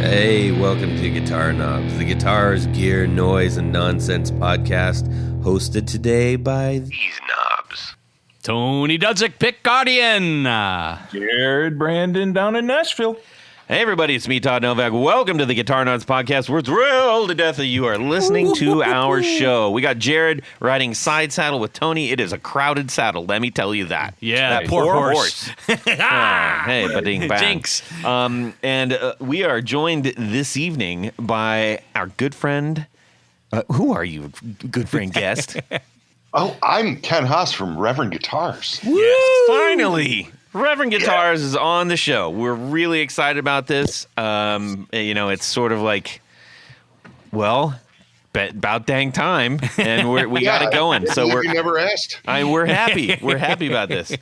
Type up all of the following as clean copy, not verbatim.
Hey, welcome to Guitar Knobs, the guitars, gear, noise, and nonsense podcast, hosted today by these knobs. Tony Dudzik, Pick Guardian. Jared Brandon down in Nashville. Hey, everybody, it's me, Todd Novak. Welcome to the Guitar Knobs podcast. We're thrilled to death that you are listening to our show. We got Jared riding side saddle with Tony. It is a crowded saddle, let me tell you that. Yeah, that poor horse. Hey, ba-ding, bang. Jinx. And we are joined this evening by our good friend. Who are you, good friend guest? Oh, I'm Ken Haas from Reverend Guitars. Yes, finally. Reverend Guitars is on the show. We're really excited about this. It's sort of like, well, about dang time, and we got it going. So you never asked. We're happy. We're happy about this.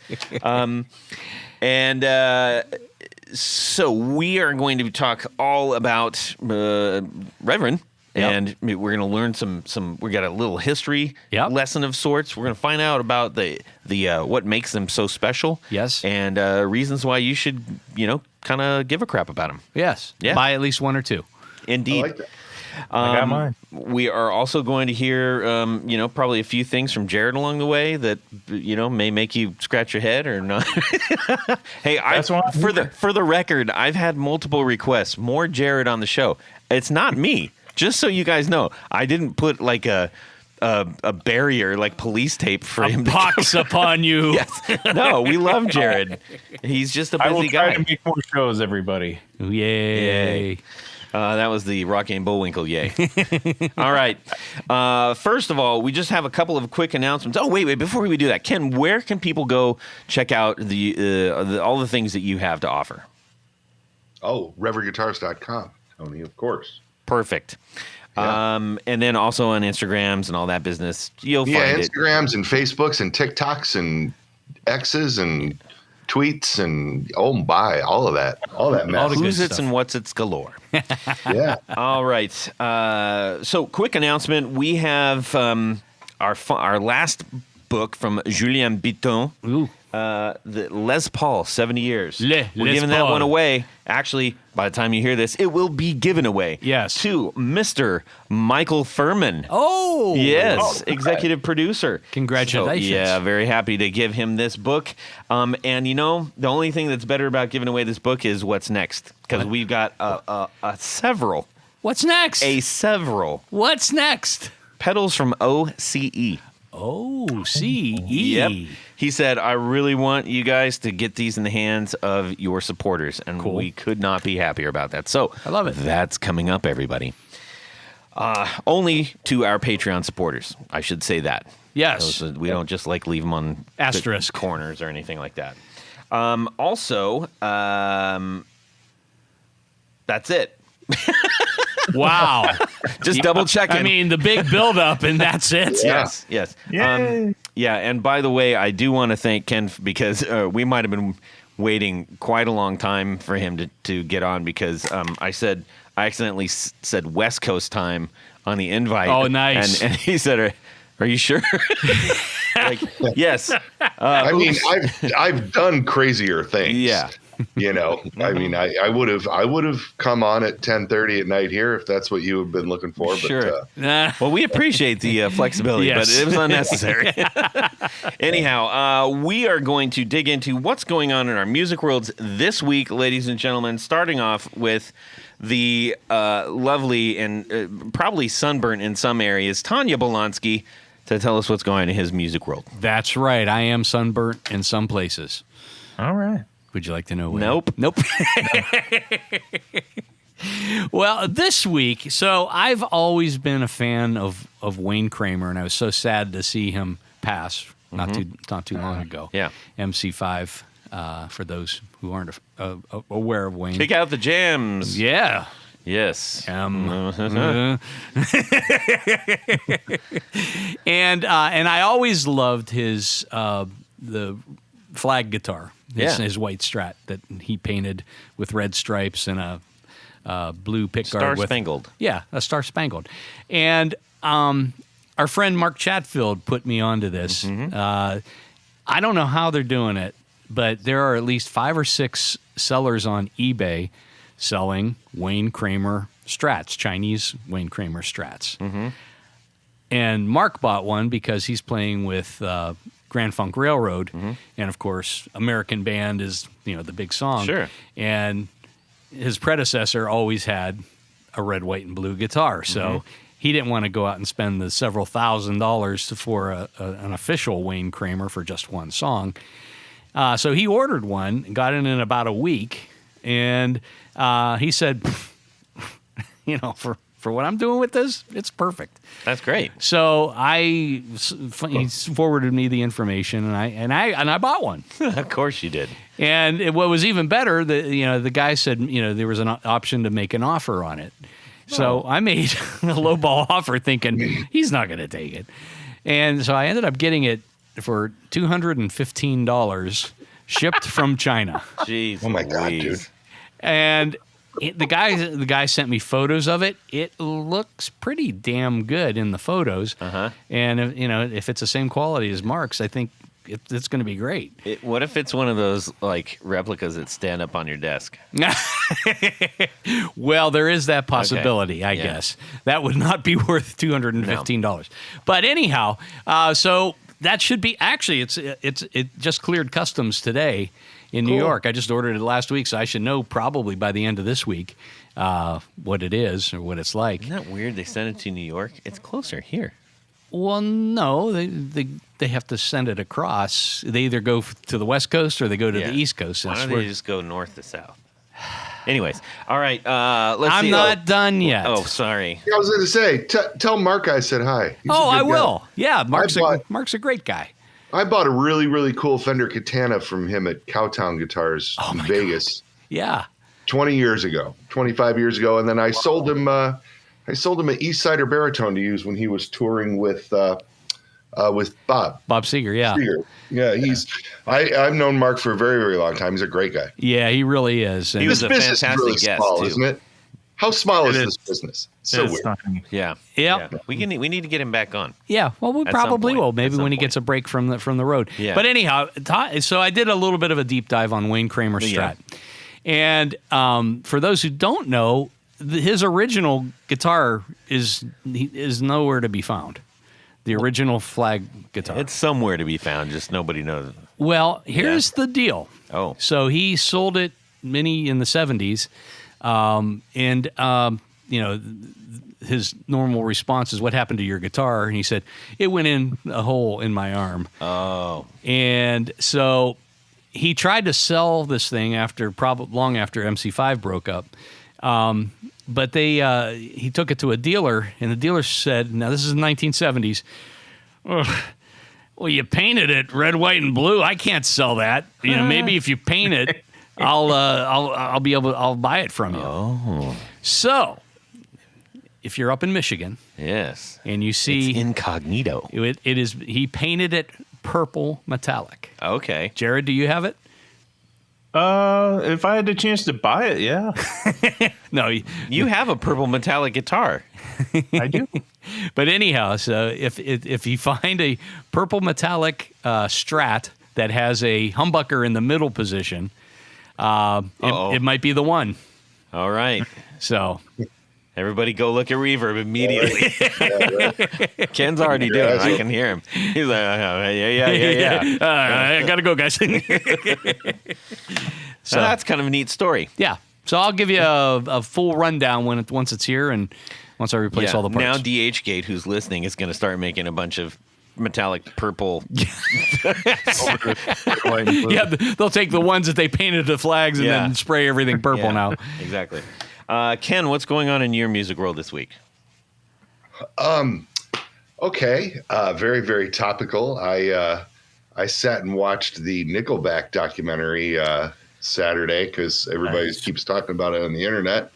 So we are going to talk all about Reverend. Yep. And we're going to learn some. We got a little history lesson of sorts. We're going to find out about the what makes them so special. Yes. And reasons why you should, kind of give a crap about them. Yes. Yeah. Buy at least one or two. Indeed. I like that. I got mine. We are also going to hear, probably a few things from Jared along the way that, may make you scratch your head or not. Hey, for the record, I've had multiple requests, more Jared on the show. It's not me. Just so you guys know, I didn't put like a barrier, like police tape for him. Pox upon you. Yes. No, we love Jared. He's just a I will busy try guy. to make more shows, everybody. Yay. That was the Rocky and Bullwinkle yay. All right. First of all, we just have a couple of quick announcements. Oh, wait. Before we do that, Ken, where can people go check out all the things that you have to offer? Oh, ReverendGuitars.com, Tony, of course. Perfect. Yeah. And then also on Instagrams and all that business, you'll find it. Instagrams and Facebooks and TikToks and X's and tweets and all of that mess. Who's it's and what's it's galore. Yeah. All right. So quick announcement. We have our last book from Julien Bitton. Ooh. The Les Paul, 70 years. We're Les giving that Paul. one away. Actually, by the time you hear this, it will be given away. Yes. To Mr. Michael Furman. Oh. Yes, executive producer. Congratulations. So, yeah, very happy to give him this book. And the only thing that's better about giving away this book is what's next, because we've got several. What's next? Several. What's next? Pedals from OCE. OCE. Yep. He said, I really want you guys to get these in the hands of your supporters. And we could not be happier about that. So I love it. That's coming up, everybody. Only to our Patreon supporters. I should say that. Yes. We don't just leave them on Asterisk the corners or anything like that. Also, that's it. Wow. Just double checking. I mean, the big buildup, and that's it. Yes. Yay. And by the way, I do want to thank Ken because we might have been waiting quite a long time for him to get on because I accidentally said West Coast time on the invite. Oh, nice. And he said, are you sure? Yes. I've done crazier things. Yeah. I mean, I would have come on at 10:30 at night here if that's what you have been looking for. Sure. But, Well, we appreciate the flexibility, Yes. but it was unnecessary. Anyhow, we are going to dig into what's going on in our music worlds this week, ladies and gentlemen, starting off with the lovely and probably sunburnt in some areas, Tanya Bolonsky, to tell us what's going on in his music world. That's right. I am sunburnt in some places. All right. Would you like to know where? Nope. Well, this week, so I've always been a fan of Wayne Kramer, and I was so sad to see him pass not too long ago. Yeah. MC5, for those who aren't aware of Wayne. Kick out the jams. Yeah. Yes. And I always loved his the flag guitar, his white Strat that he painted with red stripes and a blue pickguard Star Spangled. a Star Spangled. And our friend Mark Chatfield put me onto this. I don't know how they're doing it, but there are at least 5 or 6 sellers on eBay selling Wayne Kramer Strats, Chinese Wayne Kramer Strats. Mm-hmm. And Mark bought one because he's playing with Grand Funk Railroad, Mm-hmm. and of course, American Band is the big song. Sure. And his predecessor always had a red, white, and blue guitar, so he didn't want to go out and spend the several $1,000s for an official Wayne Kramer for just one song. So he ordered one and got it in about a week, and he said, for what I'm doing with this, it's perfect. That's great. So he forwarded me the information, and I bought one. Of course you did. And what was even better, the guy said there was an option to make an offer on it. So I made a lowball offer, thinking he's not going to take it, and so I ended up getting it for $215, shipped from China. Jeez, Oh my God, dude. And the guy sent me photos of it. It looks pretty damn good in the photos. Uh-huh. And if it's the same quality as Mark's, I think it's going to be great. What if it's one of those like replicas that stand up on your desk? Well, there is that possibility, Okay. I guess. That would not be worth $215. But anyhow, so that should be actually it just cleared customs today in New York. I just ordered it last week, so I should know probably by the end of this week what it is or what it's like. Isn't that weird? They sent it to New York. It's closer here. Well, no, they have to send it across. They either go to the West Coast or they go to the East Coast. Why don't they just go north to south? Anyways, all right. Let's see. I'm not done yet. Oh, sorry. I was going to say, tell Mark I said hi. He's a I good guy. will. Yeah, Mark's bought- a great guy. I bought a really, really cool Fender Katana from him at Cowtown Guitars in Vegas Yeah. 25 years ago. And then I sold him an East Sider baritone to use when he was touring with Bob. Bob Seger, yeah. Seger. Yeah, I've known Mark for a very, very long time. He's a great guy. Yeah, he really is. And He was This a business is fantastic really guest, small, too. isn't it? How small is It this is. business? So It's weird. tiny. Yeah. Yep. Yeah. We need to get him back on. Yeah, well, we At probably some point. will. At Maybe some when he point. gets a break from the road. Yeah. But anyhow, so I did a little bit of a deep dive on Wayne Kramer Strat, and for those who don't know, his original guitar is nowhere to be found. The original flag guitar. It's somewhere to be found, just nobody knows. Well, here's the deal. Oh. So he sold it many in the 70s, and his normal response is, "What happened to your guitar?" And he said, "It went in a hole in my arm." Oh. And so he tried to sell this thing long after MC5 broke up. But he took it to a dealer, and the dealer said, now this is the 1970s, "Ugh, well, you painted it red, white, and blue. I can't sell that. Maybe if you paint it, I'll buy it from you." Oh. So if you're up in Michigan Yes. and you see It's incognito. it is, he painted it purple metallic. Okay. Jared, do you have it? If I had the chance to buy it, yeah, No, You have a purple metallic guitar. I do. but anyhow, so if you find a purple metallic Strat that has a humbucker in the middle position, it might be the one. All right. So Everybody go look at Reverb immediately. Ken's already doing it. I can hear him. He's like, yeah. I gotta go, guys. So that's kind of a neat story. Yeah. So I'll give you a full rundown once it's here and once I replace all the parts. Now DHgate, who's listening, is going to start making a bunch of metallic purple. Yeah, they'll take the ones that they painted the flags and then spray everything purple now. Exactly. Ken, what's going on in your music world this week? Okay. Very, very topical. I sat and watched the Nickelback documentary Saturday because everybody keeps talking about it on the internet,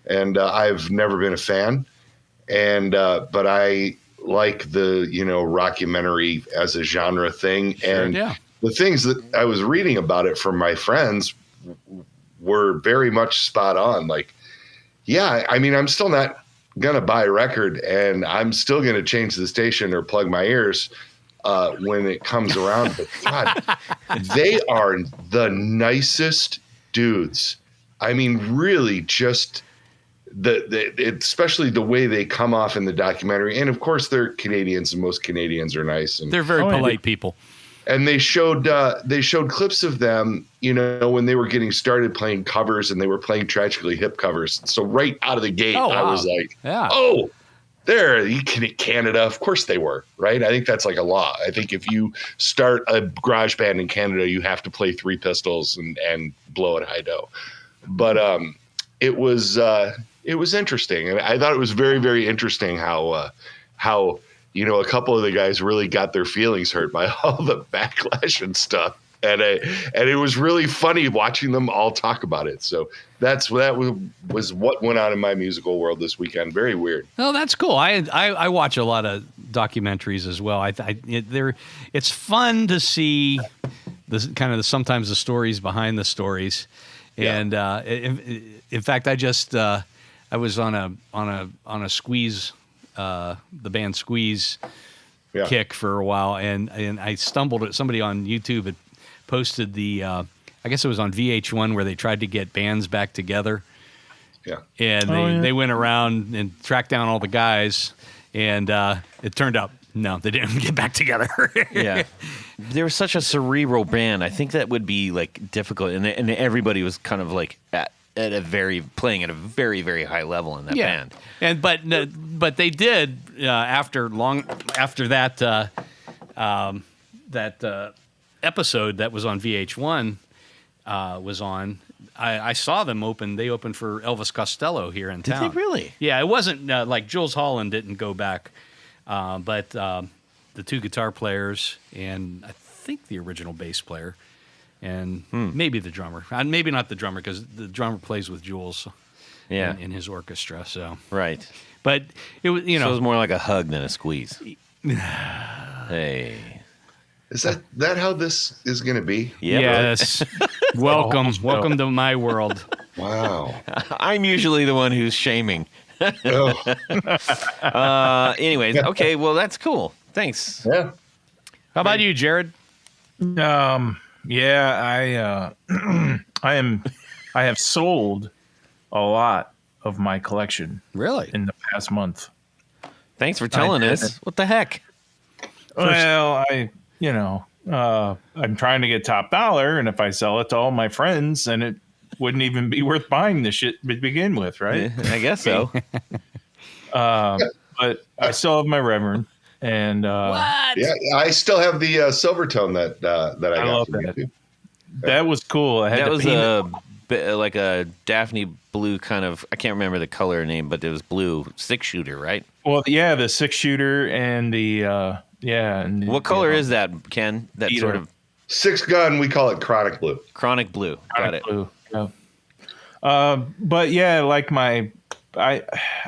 and I've never been a fan, but I like the rockumentary as a genre thing, and the things that I was reading about it from my friends were very much spot on. Like, yeah, I mean, I'm still not gonna buy a record, and I'm still gonna change the station or plug my ears when it comes around. But God, they are the nicest dudes I mean, really just especially the way they come off in the documentary. And of course they're Canadians, and most Canadians are nice. And they're very polite people. And they showed clips of them, when they were getting started playing covers, and they were playing Tragically Hip covers. So right out of the gate, I was like, oh, there, Canada. Of course they were, right? I think that's like a law. I think if you start a garage band in Canada, you have to play Three Pistols and blow at high dough. But it was interesting. And I thought it was very, very interesting how a couple of the guys really got their feelings hurt by all the backlash and stuff. And it was really funny watching them all talk about it. So that was what went on in my musical world this weekend. Very weird. Oh, that's cool. I watch a lot of documentaries as well. It's fun to see sometimes the stories behind the stories. And in fact, I was on a Squeeze, the band Squeeze kick for a while, and I stumbled at somebody on YouTube had posted I guess it was on VH1 where they tried to get bands back together. Yeah. And they went around and tracked down all the guys, and it turned out no, they didn't get back together. Yeah. They were such a cerebral band. I think that would be like difficult, and everybody was kind of like playing at a very, very high level in that band. And but they did after that episode that was on VH1 was on. I saw them open. They opened for Elvis Costello here in town. Did they really? Yeah, it wasn't like Jules Holland didn't go back, but the two guitar players and I think the original bass player. And maybe the drummer. Maybe not the drummer, because the drummer plays with Jules in his orchestra. So right. But it was, So it was more like a hug than a squeeze. Hey. Is that how this is going to be? Yeah, yes. Welcome to my world. Wow. I'm usually the one who's shaming. Anyways, okay, well, that's cool. Thanks. Yeah. How about you, Jared? Yeah, I have sold a lot of my collection. Really? In the past month. Thanks for telling us. What the heck? Well, I'm trying to get top dollar, and if I sell it to all my friends, then it wouldn't even be worth buying the shit to begin with, right? I guess so. But I still have my Reverend. And I still have the Silvertone that I got. Love that. That was cool. That was like a Daphne blue kind of. I can't remember the color name, but it was blue 6-shooter, right? Well, yeah, the 6-shooter and the what color is that, Ken? That either. Sort of 6-gun. We call it Chronic Blue. Chronic Blue. Got it. Blue. Yeah. But yeah, like I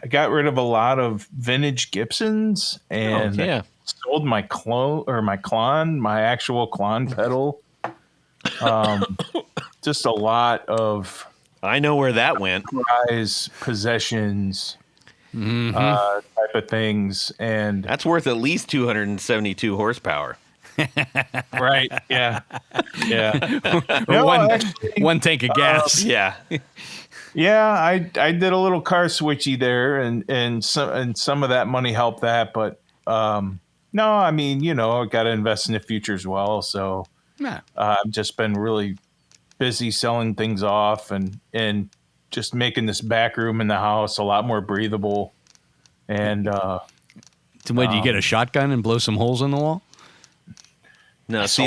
got rid of a lot of vintage Gibsons and sold my Klon, my actual Klon pedal. Just a lot of I know where that went. Prize possessions, type of things, and that's worth at least 272 horsepower. Right? Yeah. One tank of gas. Yeah, I did a little car switchy there, and some of that money helped that, but no, I mean, I got to invest in the future as well. So I've just been really busy selling things off and just making this back room in the house a lot more breathable. And so what, do you get a shotgun and blow some holes in the wall? No, that's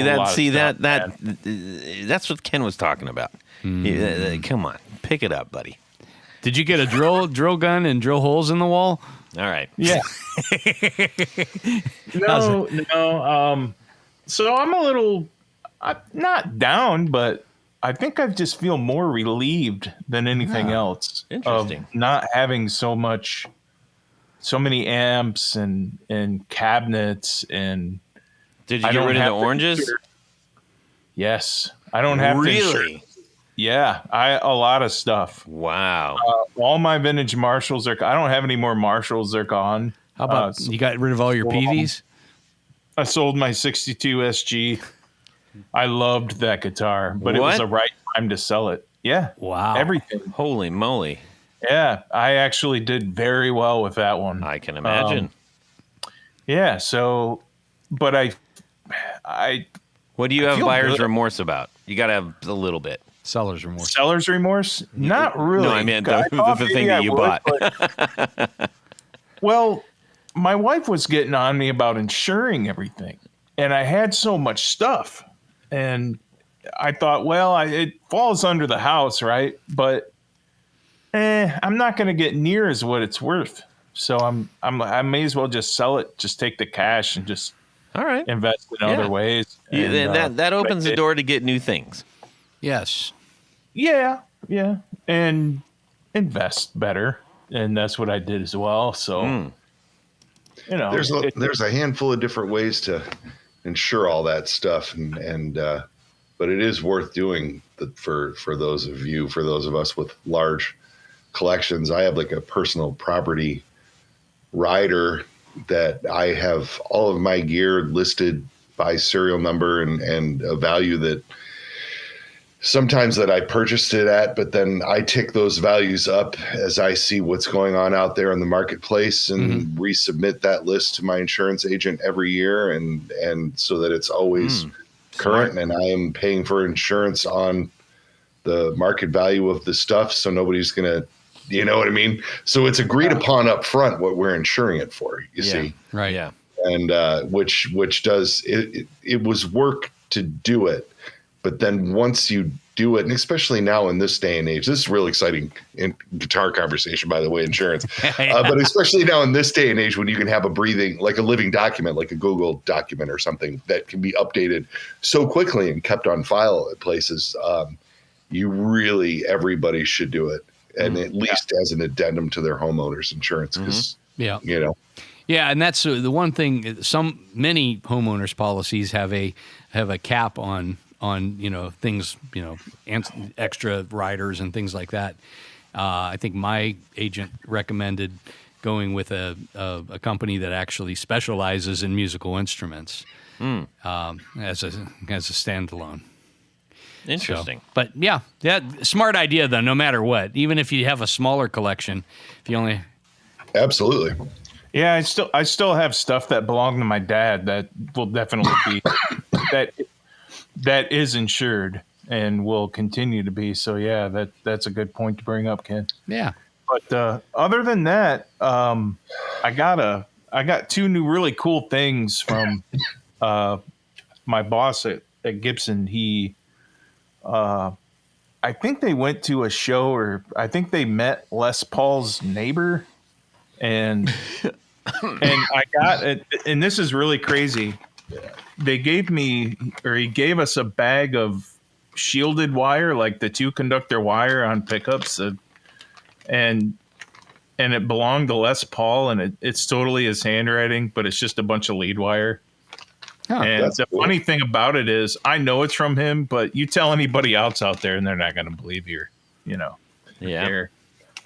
what Ken was talking about. Come on, pick it up, buddy. Did you get a drill gun and drill holes in the wall? All right. Yeah. No. So I'm a little not down, but I think I just feel more relieved than anything else. Interesting. Of not having so many amps and cabinets and. Did you get rid of the oranges? Yes, I don't have really. Yeah, a lot of stuff. Wow. All my vintage Marshalls I don't have any more Marshalls. They're gone. How about you got rid of all your PVs? I sold my 62 SG. I loved that guitar, but it was the right time to sell it. Yeah. Wow. Everything. Holy moly. Yeah. I actually did very well with that one. I can imagine. Yeah. So, but I What do you I have feel buyer's good. remorse about? You got to have a little bit. Seller's remorse. Seller's remorse? Not really. No, I meant thought the maybe thing that I you would, bought. but- well, my wife was getting on me about insuring everything, and I had so much stuff, and I thought, well, it falls under the house, right? But I'm not going to get near as what it's worth. So I may as well just sell it, just take the cash and just All right. invest in Yeah. other ways. And that opens the door to get new things. Yes. Yeah, and invest better, and that's what I did as well. So, there's a handful of different ways to insure all that stuff, and but it is worth doing for those of us with large collections. I have like a personal property rider that I have all of my gear listed by serial number and a value that sometimes that I purchased it at, but then I tick those values up as I see what's going on out there in the marketplace and resubmit that list to my insurance agent every year. And so that it's always current, and I am paying for insurance on the market value of the stuff. So nobody's going to, you know what I mean? So it's agreed upon up front what we're insuring it for, you see? Right. Yeah. And which does, it was work to do it. But then once you do it, and especially now in this day and age, this is really exciting in guitar conversation, by the way, insurance. But especially now in this day and age, when you can have a living document, like a Google document or something that can be updated so quickly and kept on file at places, everybody should do it. And at least as an addendum to their homeowner's insurance, because, Yeah. Yeah, and that's the one thing. Many homeowners policies have a cap on things, extra riders and things like that. I think my agent recommended going with a company that actually specializes in musical instruments as a standalone. Interesting. So, but yeah, smart idea though. No matter what, even if you have a smaller collection, if you only absolutely. Yeah, I still have stuff that belonged to my dad that will definitely be that is insured and will continue to be. So yeah, that's a good point to bring up, Ken. Yeah. But other than that, I got two new really cool things from my boss at Gibson. He I think they went to a show, or I think they met Les Paul's neighbor, and I got it. And this is really crazy. He gave us a bag of shielded wire, like the 2-conductor wire on pickups, and it belonged to Les Paul, and it's totally his handwriting, but it's just a bunch of lead wire. Huh, and the funny thing about it is, I know it's from him, but you tell anybody else out there, and they're not going to believe you. Yeah. Care.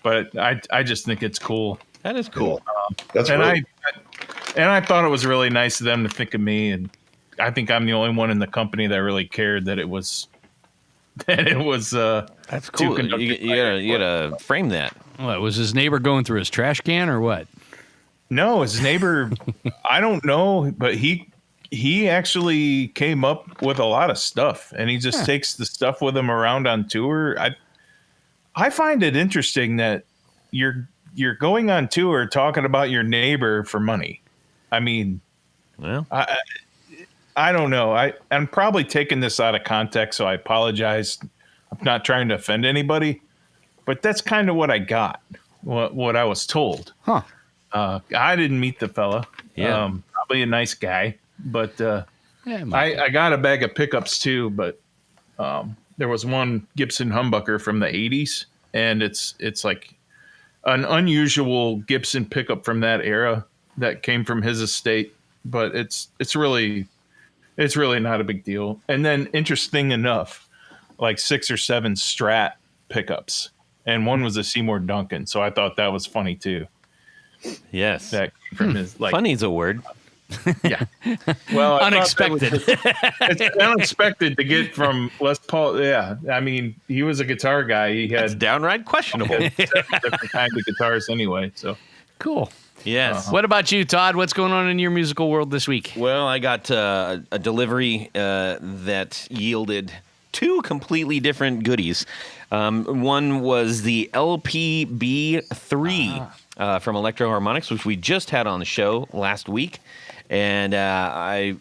But I just think it's cool. That is cool. That's and really... I thought it was really nice of them to think of me, and I think I'm the only one in the company that really cared that it was. That's cool. You gotta frame that. What was his neighbor going through his trash can or what? No, his neighbor. I don't know, but he actually came up with a lot of stuff, and he just takes the stuff with him around on tour. I find it interesting that you're going on tour talking about your neighbor for money. I mean, well, I don't know. I'm probably taking this out of context, so I apologize. I'm not trying to offend anybody, but that's kind of what I got, what I was told. Huh. I didn't meet the fella. Yeah. Probably a nice guy, but Yeah, I got a bag of pickups too, but there was one Gibson humbucker from the 80s, and it's like an unusual Gibson pickup from that era that came from his estate, but it's really not a big deal. And then, interesting enough, like 6 or 7 Strat pickups, and one was a Seymour Duncan, so I thought that was funny too. Yes. That came from his, like, Funny's a word. Yeah. Well, unexpected. It's unexpected to get from Les Paul. Yeah. I mean, he was a guitar guy. He had That's downright questionable. different kinds of guitars anyway. So Cool. Yes. What about you, Todd? What's going on in your musical world this week? Well, I got a delivery that yielded two completely different goodies. One was the LPB3 from Electro Harmonics, which we just had on the show last week. And it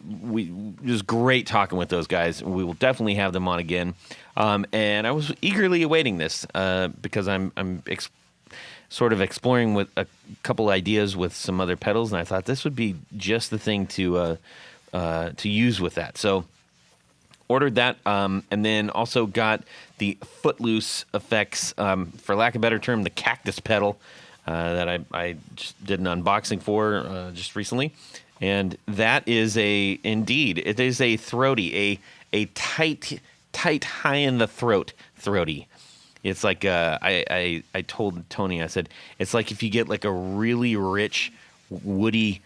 was great talking with those guys. We will definitely have them on again. And I was eagerly awaiting this because I'm sort of exploring with a couple ideas with some other pedals, and I thought this would be just the thing to use with that. So ordered that, and then also got the Footloose Effects, for lack of a better term, the Cactus pedal that I just did an unboxing for just recently, and that is it is a throaty, a tight high in the throat throaty. It's like I told Tony, I said, it's like if you get like a really rich, woody,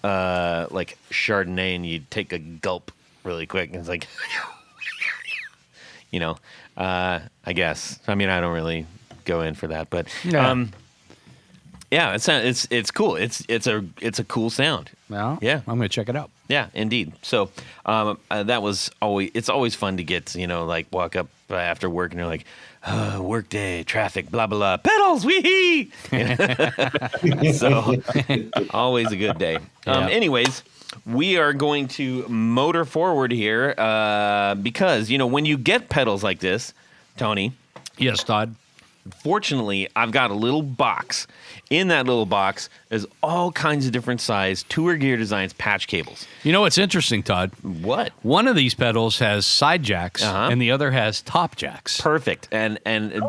like Chardonnay and you take a gulp really quick. And it's like, I guess. I mean, I don't really go in for that, but yeah, it's cool. It's a cool sound. Well, yeah, I'm going to check it out. Yeah, indeed. So that was it's always fun to get, like walk up after work and you're like, work day, traffic, blah, blah, blah, pedals, wee. So always a good day. Yeah. Anyways, we are going to motor forward here because, when you get pedals like this, Tony. Yes, Todd. Fortunately, I've got a little box. In that little box is all kinds of different size Tour Gear Designs patch cables. You know what's interesting, Todd? What? One of these pedals has side jacks, and the other has top jacks. Perfect. And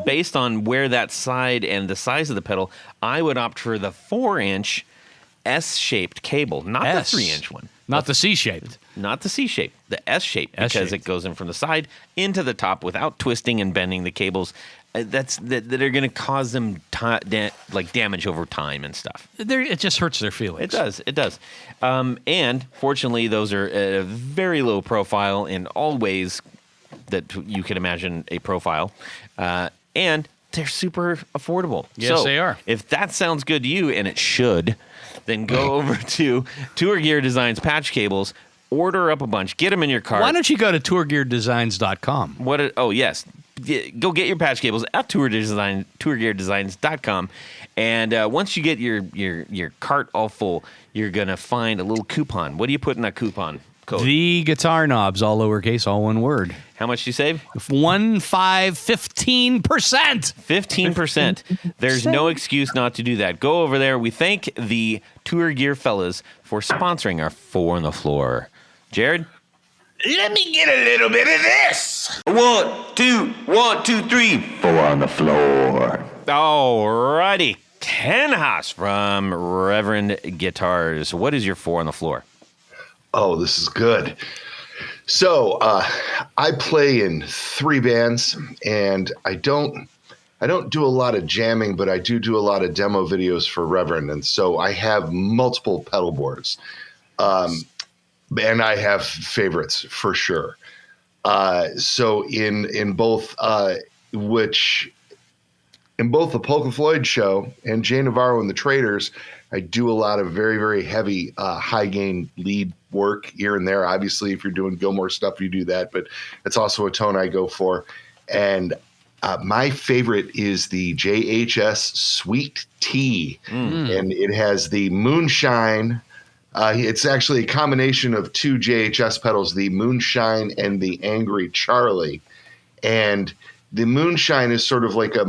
based on where that side and the size of the pedal, I would opt for the 4-inch S-shaped cable, not the 3-inch one. Not the C-shaped. Not the C-shaped, the S-shaped, because it goes in from the side into the top without twisting and bending the cables. That are going to cause them damage over time and stuff. It just hurts their feelings. It does. And fortunately, those are at a very low profile in all ways that you can imagine a profile. And they're super affordable. Yes, they are. If that sounds good to you, and it should, then go over to Tour Gear Designs patch cables. Order up a bunch. Get them in your car. Why don't you go to tourgeardesigns.com? Yes. Go get your patch cables at tourgeardesigns.com. And once you get your cart all full, you're going to find a little coupon. What do you put in that coupon code? The Guitar Knobs, all lowercase, all one word. How much do you save? 15%. 15%. There's no excuse not to do that. Go over there. We thank the Tour Gear fellas for sponsoring our 4 on the Floor. Jared? Let me get a little bit of this. 1, 2, 1, 2, 3. 4 on the floor. Alrighty. Ken Haas from Reverend Guitars. What is your 4 on the floor? Oh, this is good. So I play in 3 bands, and I don't do a lot of jamming, but I do a lot of demo videos for Reverend, and so I have multiple pedal boards. And I have favorites for sure. So in both the Polka Floyd show and Jay Navarro and the Traders, I do a lot of very, very heavy high gain lead work here and there. Obviously, if you're doing Gilmore stuff, you do that, but it's also a tone I go for. And my favorite is the JHS Sweet Tea, and it has the Moonshine. It's actually a combination of 2 JHS pedals, the Moonshine and the Angry Charlie. And the Moonshine is sort of like a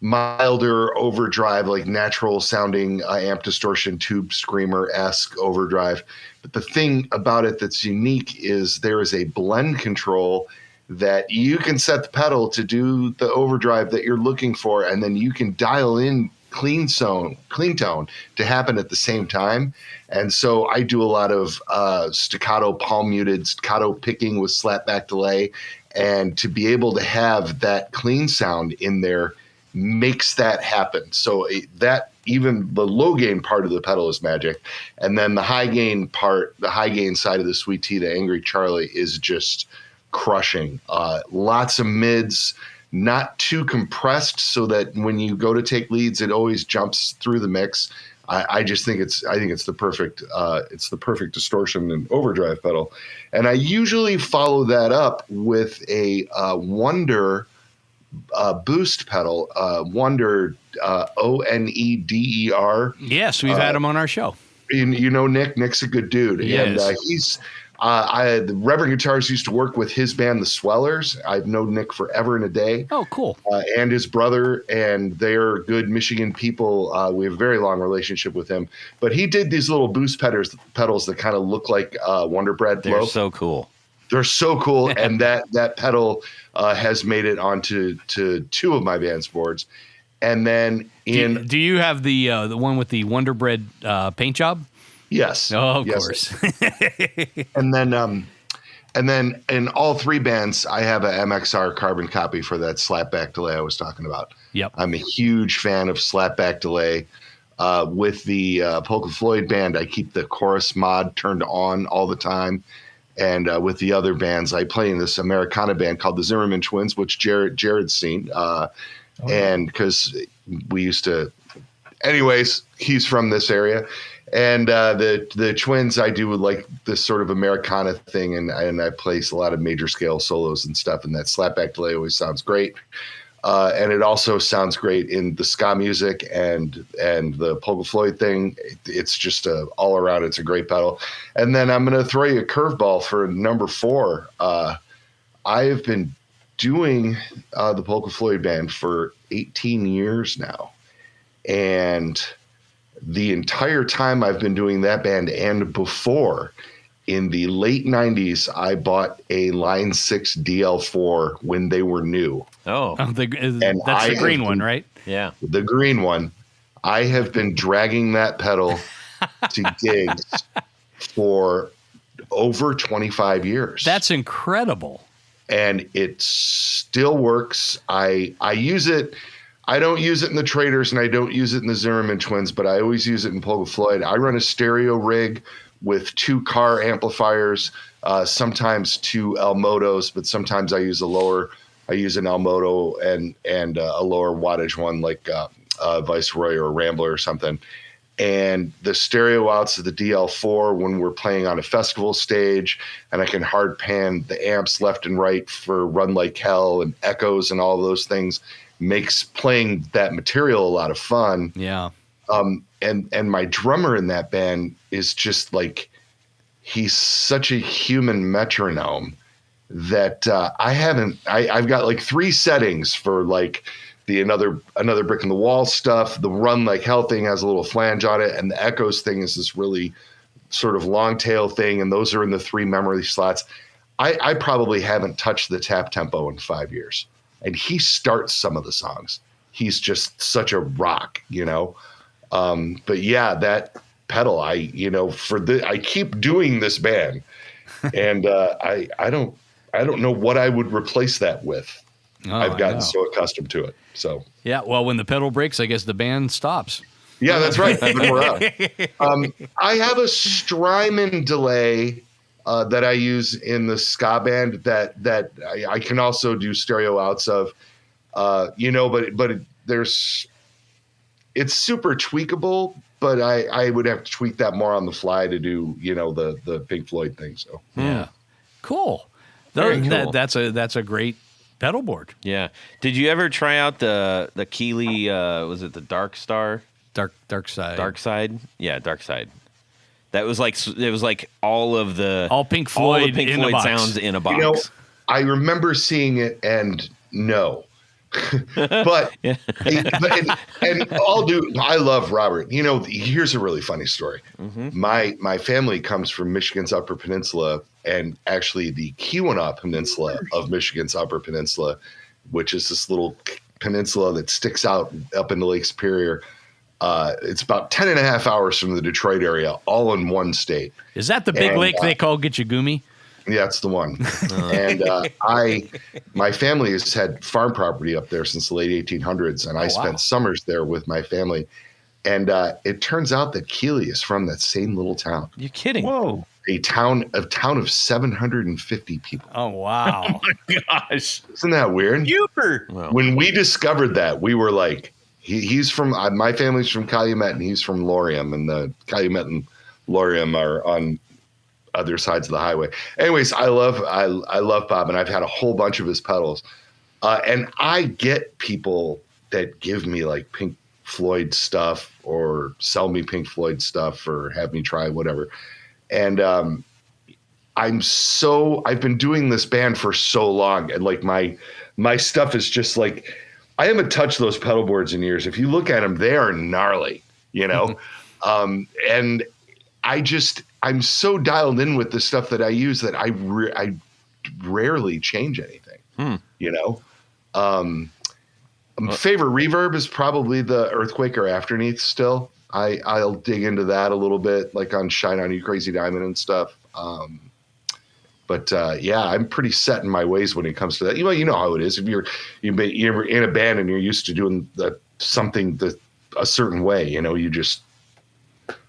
milder overdrive, like natural sounding amp distortion, tube screamer-esque overdrive. But the thing about it that's unique is there is a blend control that you can set the pedal to do the overdrive that you're looking for, and then you can dial in clean tone to happen at the same time. And so I do a lot of staccato, palm muted, staccato picking with slapback delay. And to be able to have that clean sound in there makes that happen. So that even the low gain part of the pedal is magic. And then the high gain side of the Sweet Tea, the Angry Charlie, is just crushing. Lots of mids, not too compressed so that when you go to take leads, it always jumps through the mix. I just think it's the perfect distortion and overdrive pedal. And I usually follow that up with a Wonder boost pedal, Wonder Oneder. Yes, we've had him on our show. You know Nick's a good dude. Yes. And he's the Reverend Guitars used to work with his band, the Swellers. I've known Nick forever and a day. Oh, cool. And his brother, and they're good Michigan people. We have a very long relationship with him. But he did these little boost pedals that kind of look like Wonder Bread They're loaf. so cool. They're so cool. And that pedal has made it onto two of my band's boards. And then do you have the one with the Wonder Bread paint job? Yes. Oh, of course. And then in all three bands, I have a MXR carbon copy for that slapback delay I was talking about. Yep. I'm a huge fan of slapback delay. With the Polka Floyd band, I keep the chorus mod turned on all the time. And with the other bands, I play in this Americana band called the Zimmerman Twins, which Jared's seen. And because we used to, anyways, he's from this area. And the Twins, I do like this sort of Americana thing, and I place a lot of major scale solos and stuff, and that slapback delay always sounds great. And it also sounds great in the ska music and the Polka Floyd thing. It's just all around, it's a great pedal. And then I'm going to throw you a curveball for number 4. I've been doing the Polka Floyd band for 18 years now. And the entire time I've been doing that band and before, in the late 90s, I bought a Line 6 DL4 when they were new. Oh, that's the green one, right? Yeah. The green one. I have been dragging that pedal to gigs for over 25 years. That's incredible. And it still works. I use it. I don't use it in the Traders and I don't use it in the Zimmerman Twins, but I always use it in Polka Floyd. I run a stereo rig with 2 car amplifiers, sometimes 2 Elmodos, but sometimes I use an Elmodo and a lower wattage one like a Viceroy or a Rambler or something. And the stereo outs of the DL4 when we're playing on a festival stage, and I can hard pan the amps left and right for Run Like Hell and echoes and all those things, makes playing that material a lot of fun. Yeah. And my drummer in that band is just like, he's such a human metronome that I've got like 3 settings for like the another brick in the wall stuff. The Run Like Hell thing has a little flange on it, and the echoes thing is this really sort of long tail thing, and those are in the 3 memory slots. I probably haven't touched the tap tempo in 5 years, and he starts some of the songs. He's just such a rock, you know. But yeah, that pedal, I keep doing this band, and I don't know what I would replace that with. I've gotten so accustomed to it. So yeah, well, when the pedal breaks, I guess the band stops. Yeah, that's right. Then we're out. I have a Strymon delay that I use in the ska band that I can also do stereo outs of, but it's super tweakable, but I would have to tweak that more on the fly to do, the Pink Floyd thing. So yeah, cool. Cool. That's a great pedal board. Yeah. Did you ever try out the Keeley? Was it the Dark Star? Dark Side. Dark Side. Yeah, Dark Side. That was like all Pink Floyd sounds in a box. I remember seeing it, and no. But I love Robert. Here's a really funny story. Mm-hmm. My family comes from Michigan's Upper Peninsula, and actually the Keweenaw Peninsula of Michigan's Upper Peninsula, which is this little peninsula that sticks out up into Lake Superior. It's about 10 and a half hours from the Detroit area, all in one state. Is that the big lake they call Gitchagumi? Yeah, that's the one. And my family has had farm property up there since the late 1800s, and I spent summers there with my family. And it turns out that Keeley is from that same little town. You're kidding. Whoa. A town of 750 people. Oh, wow. Oh my gosh. Isn't that weird? Super. Well, When we discovered that, we were like, he's from, my family's from Calumet and he's from Laurium, and the Calumet and Laurium are on other sides of the highway. Anyways, I love Bob, and I've had a whole bunch of his pedals. And I get people that give me like Pink Floyd stuff or sell me Pink Floyd stuff or have me try whatever. And I've been doing this band for so long, and like my stuff is just like, I haven't touched those pedal boards in years. If you look at them, they are gnarly, you know? And I'm so dialed in with the stuff that I use that I rarely change anything, you know? Favorite reverb is probably the Earthquake or Afterneath still. I'll dig into that a little bit, like on Shine On You Crazy Diamond and stuff. But I'm pretty set in my ways when it comes to that. You know how it is. If you're in a band and you're used to doing something a certain way, you know,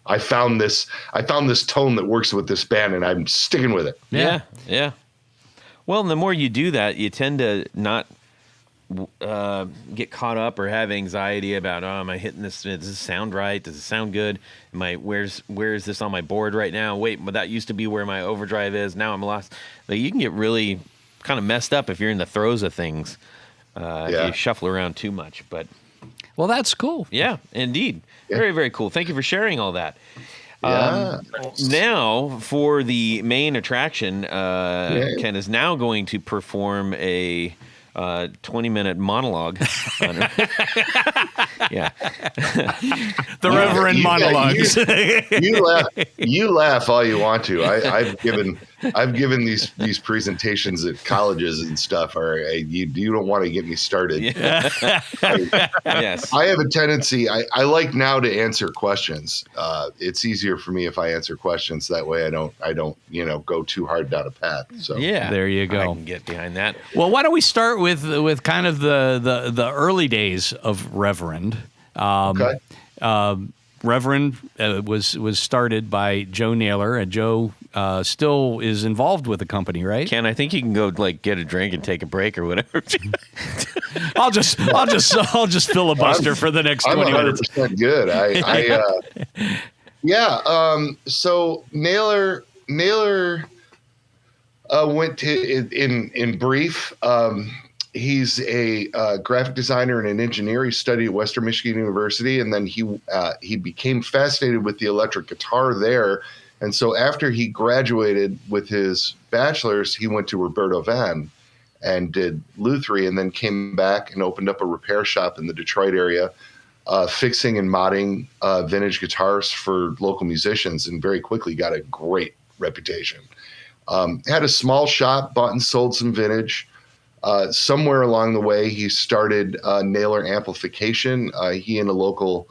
I found this tone that works with this band, and I'm sticking with it. Yeah. Well, and the more you do that, you tend to not get caught up or have anxiety about, am I hitting this? Does this sound right? Does it sound good? Where is this on my board right now? Wait, but that used to be where my overdrive is. Now I'm lost. Like, you can get really kind of messed up if you're in the throes of things. If you shuffle around too much. But well, that's cool. Yeah, indeed. Yeah. Very, very cool. Thank you for sharing all that. Yeah. Now, for the main attraction, Ken is now going to perform a 20-minute monologue. Yeah. The Reverend monologues. You laugh all you want to. I've given these presentations at colleges and stuff. You don't want to get me started. Yeah. Yes. I have a tendency. I like now to answer questions. It's easier for me if I answer questions. That way, I don't go too hard down a path. So yeah, there you go. I can get behind that. Well, why don't we start with kind of the early days of Reverend. Okay. Reverend was started by Joe Naylor, and Joe still is involved with the company, right? Ken, I think you can go get a drink and take a break or whatever. I'll just filibuster for the next 20 minutes. I'm 100% good. So Naylor went to in brief. He's a graphic designer and an engineer. He studied at Western Michigan University, and then he became fascinated with the electric guitar there. And so after he graduated with his bachelor's, he went to Roberto Van and did Lutherie, and then came back and opened up a repair shop in the Detroit area, fixing and modding vintage guitars for local musicians, and very quickly got a great reputation. Had a small shop, bought and sold some vintage. Somewhere along the way, he started Naylor Amplification. He and a local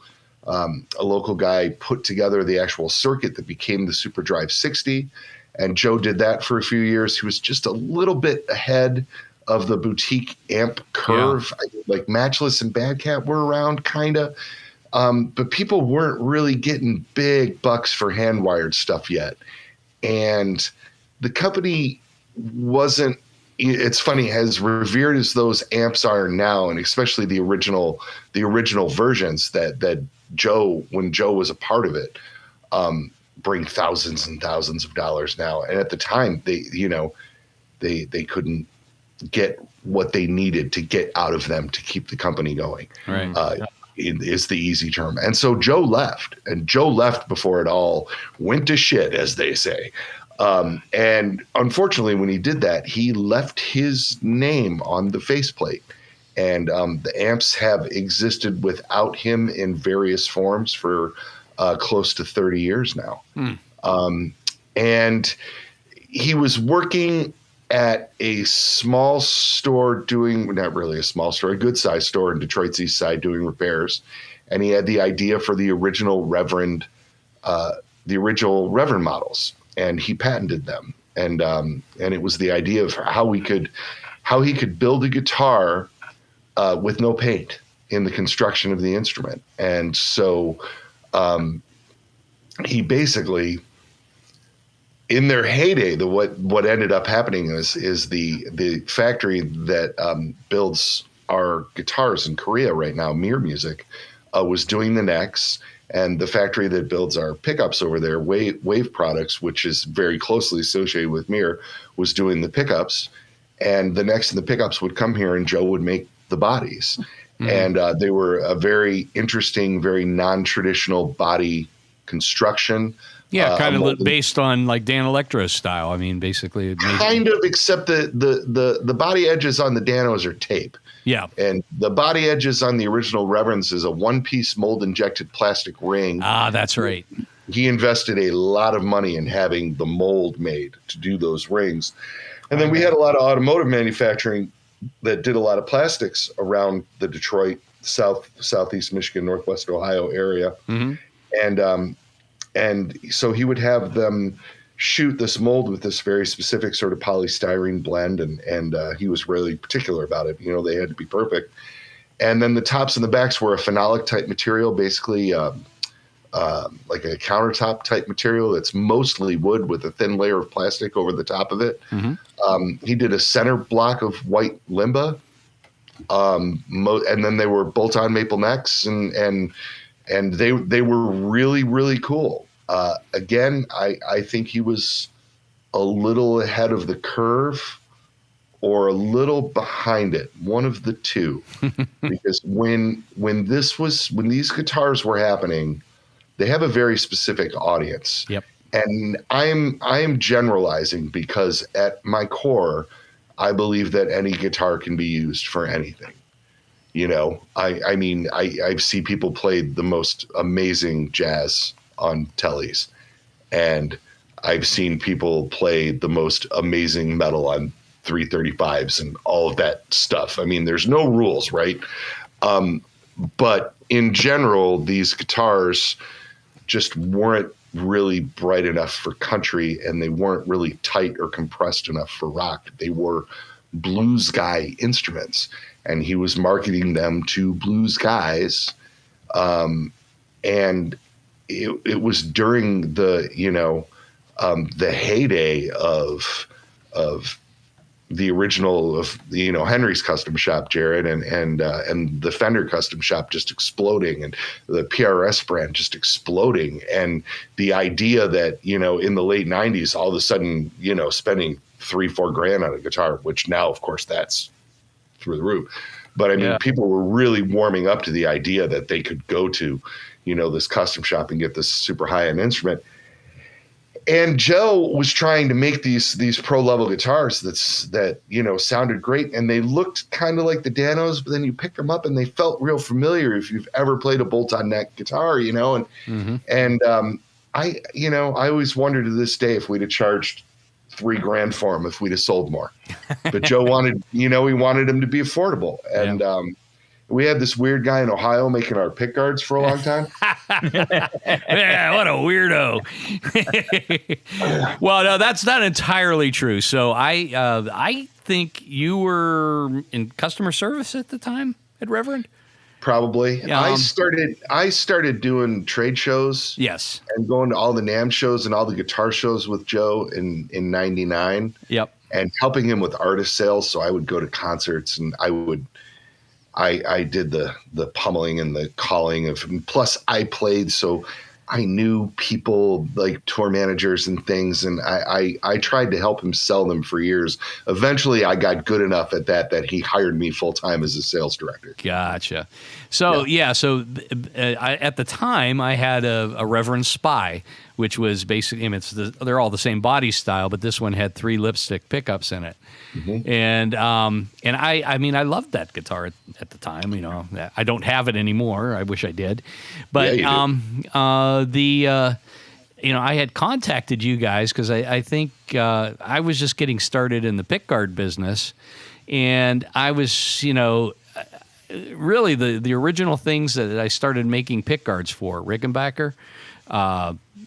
guy put together the actual circuit that became the Super Drive 60. And Joe did that for a few years. He was just a little bit ahead of the boutique amp curve. Yeah. Like Matchless and Bad Cat were around, kind of. But people weren't really getting big bucks for hand-wired stuff yet. And the company wasn't, it's funny, as revered as those amps are now, and especially the original versions that Joe, when Joe was a part of it, bring thousands and thousands of dollars now. And at the time, they couldn't get what they needed to get out of them to keep the company going. Right. Is the easy term. And so Joe left before it all went to shit, as they say. And unfortunately, when he did that, he left his name on the faceplate. And the amps have existed without him in various forms for close to 30 years now. And he was working at a small store not really a small store, a good-sized store in Detroit's East Side doing repairs. And he had the idea for the original Reverend models. And he patented them, and it was the idea of how he could build a guitar with no paint, in the construction of the instrument. And so he basically, in their heyday, what ended up happening is the factory that builds our guitars in Korea right now, Mir Music, was doing the necks, and the factory that builds our pickups over there, Wave Products, which is very closely associated with Mir, was doing the pickups, and the necks and the pickups would come here, and Joe would make the bodies. Mm-hmm. And they were a very interesting, very non-traditional body construction. Yeah, kind of based on like Dan Electro's style. I mean, basically, kind of, except the body edges on the Danos are tape. Yeah, and the body edges on the original Reverends is a one-piece mold-injected plastic ring. Ah, that's right. He invested a lot of money in having the mold made to do those rings, and then we had a lot of automotive manufacturing that did a lot of plastics around the Detroit, southeast Michigan, northwest Ohio area, and so he would have them shoot this mold with this very specific sort of polystyrene blend, and he was really particular about it. You know, they had to be perfect. And then the tops and the backs were a phenolic type material, basically like a countertop type material that's mostly wood with a thin layer of plastic over the top of it. He did a center block of white limba, and then they were bolt-on maple necks, and they were really, really cool. Again, I think he was a little ahead of the curve or a little behind it, one of the two, because when these guitars were happening, they have a very specific audience. Yep. And I am generalizing, because at my core, I believe that any guitar can be used for anything. You know, I mean, I see people play the most amazing jazz on tellies, and I've seen people play the most amazing metal on 335s and all of that stuff. I mean, there's no rules, right? But in general, these guitars just weren't really bright enough for country, and they weren't really tight or compressed enough for rock. They were blues guy instruments, and he was marketing them to blues guys. And it was during the, the heyday of the original of, Henry's Custom Shop, Jared, and the Fender Custom Shop just exploding, and the PRS brand just exploding. And the idea that, in the late 90s, all of a sudden, spending $3-4 grand on a guitar, which now, of course, that's through the roof. But I mean, people were really warming up to the idea that they could go to, this custom shop and get this super high-end instrument. And Joe was trying to make these pro level guitars that sounded great, and they looked kind of like the Danos, but then you picked them up and they felt real familiar if you've ever played a bolt-on neck guitar, and I always wondered to this day if we'd have charged $3 grand for them if we'd have sold more. But Joe wanted, he wanted them to be affordable, and we had this weird guy in Ohio making our pick guards for a long time. Yeah, what a weirdo. Well, no, that's not entirely true. So I think you were in customer service at the time at Reverend? Probably. I started doing trade shows. Yes. And going to all the NAMM shows and all the guitar shows with Joe in 99. Yep. And helping him with artist sales. So I would go to concerts, and I did the pummeling and the calling of, plus I played, so I knew people like tour managers and things, and I tried to help him sell them for years. Eventually I got good enough at that he hired me full time as a sales director. Gotcha. So at the time I had a Reverend Spy, which was basically, they're all the same body style, but this one had 3 lipstick pickups in it. Mm-hmm. And I loved that guitar at the time. I don't have it anymore. I wish I did, but I had contacted you guys because I think I was just getting started in the pickguard business, and I was really the original things that I started making pickguards for, Rickenbacker,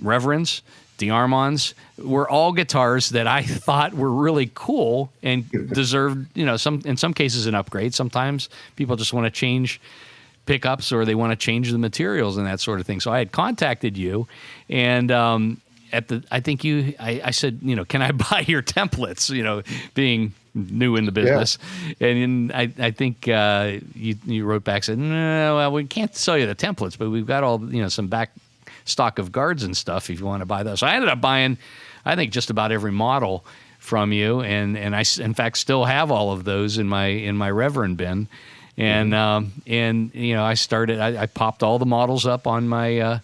Reverends, DeArmonds, were all guitars that I thought were really cool and deserved, in some cases an upgrade. Sometimes people just want to change pickups or they want to change the materials and that sort of thing. So I had contacted you, and I said, can I buy your templates? Being new in the business, and I think you wrote back, said, no, well, we can't sell you the templates, but we've got all some back stock of guards and stuff if you want to buy those. So I ended up buying, I think, just about every model from you, and I in fact still have all of those in my Reverend bin, and I popped all the models up on my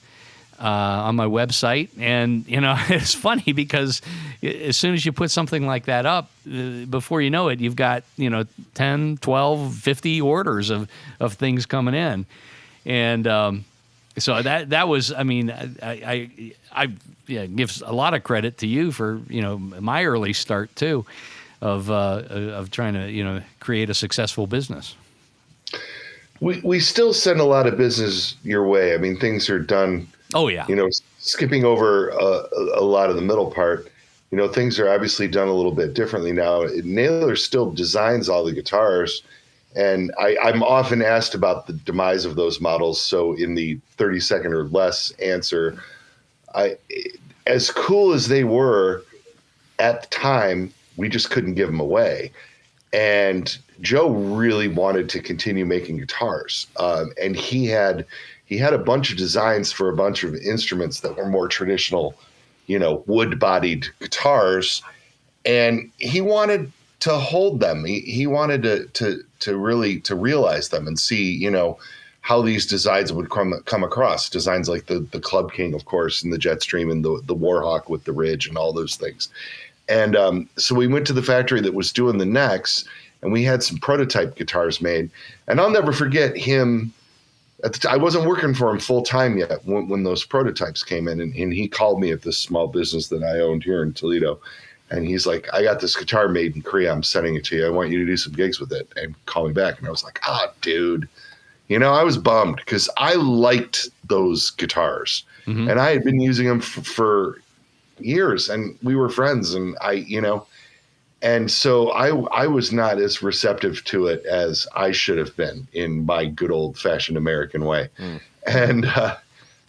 website, and it's funny because as soon as you put something like that up, before you know it, you've got 10, 12, 50 orders of things coming in, and so that was, I gives a lot of credit to you for my early start too, of trying to create a successful business. We still send a lot of business your way. I mean, things are done. Oh yeah. Skipping over a lot of the middle part. Things are obviously done a little bit differently now. Naylor still designs all the guitars, and I'm often asked about the demise of those models. So in the 30-second or less answer, as cool as they were at the time, we just couldn't give them away. And Joe really wanted to continue making guitars, and he had a bunch of designs for a bunch of instruments that were more traditional, wood-bodied guitars, and he wanted to hold them. He wanted to really realize them and see, how these designs would come across. Designs like the Club King, of course, and the Jetstream, and the Warhawk with the ridge and all those things. And so we went to the factory that was doing the necks, and we had some prototype guitars made. And I'll never forget him. I wasn't working for him full time yet when those prototypes came in, and he called me at this small business that I owned here in Toledo. And he's like, I got this guitar made in Korea. I'm sending it to you. I want you to do some gigs with it and call me back. And I was like, dude, I was bummed because I liked those guitars, and I had been using them for years, and we were friends, and and so I was not as receptive to it as I should have been in my good old fashioned American way. And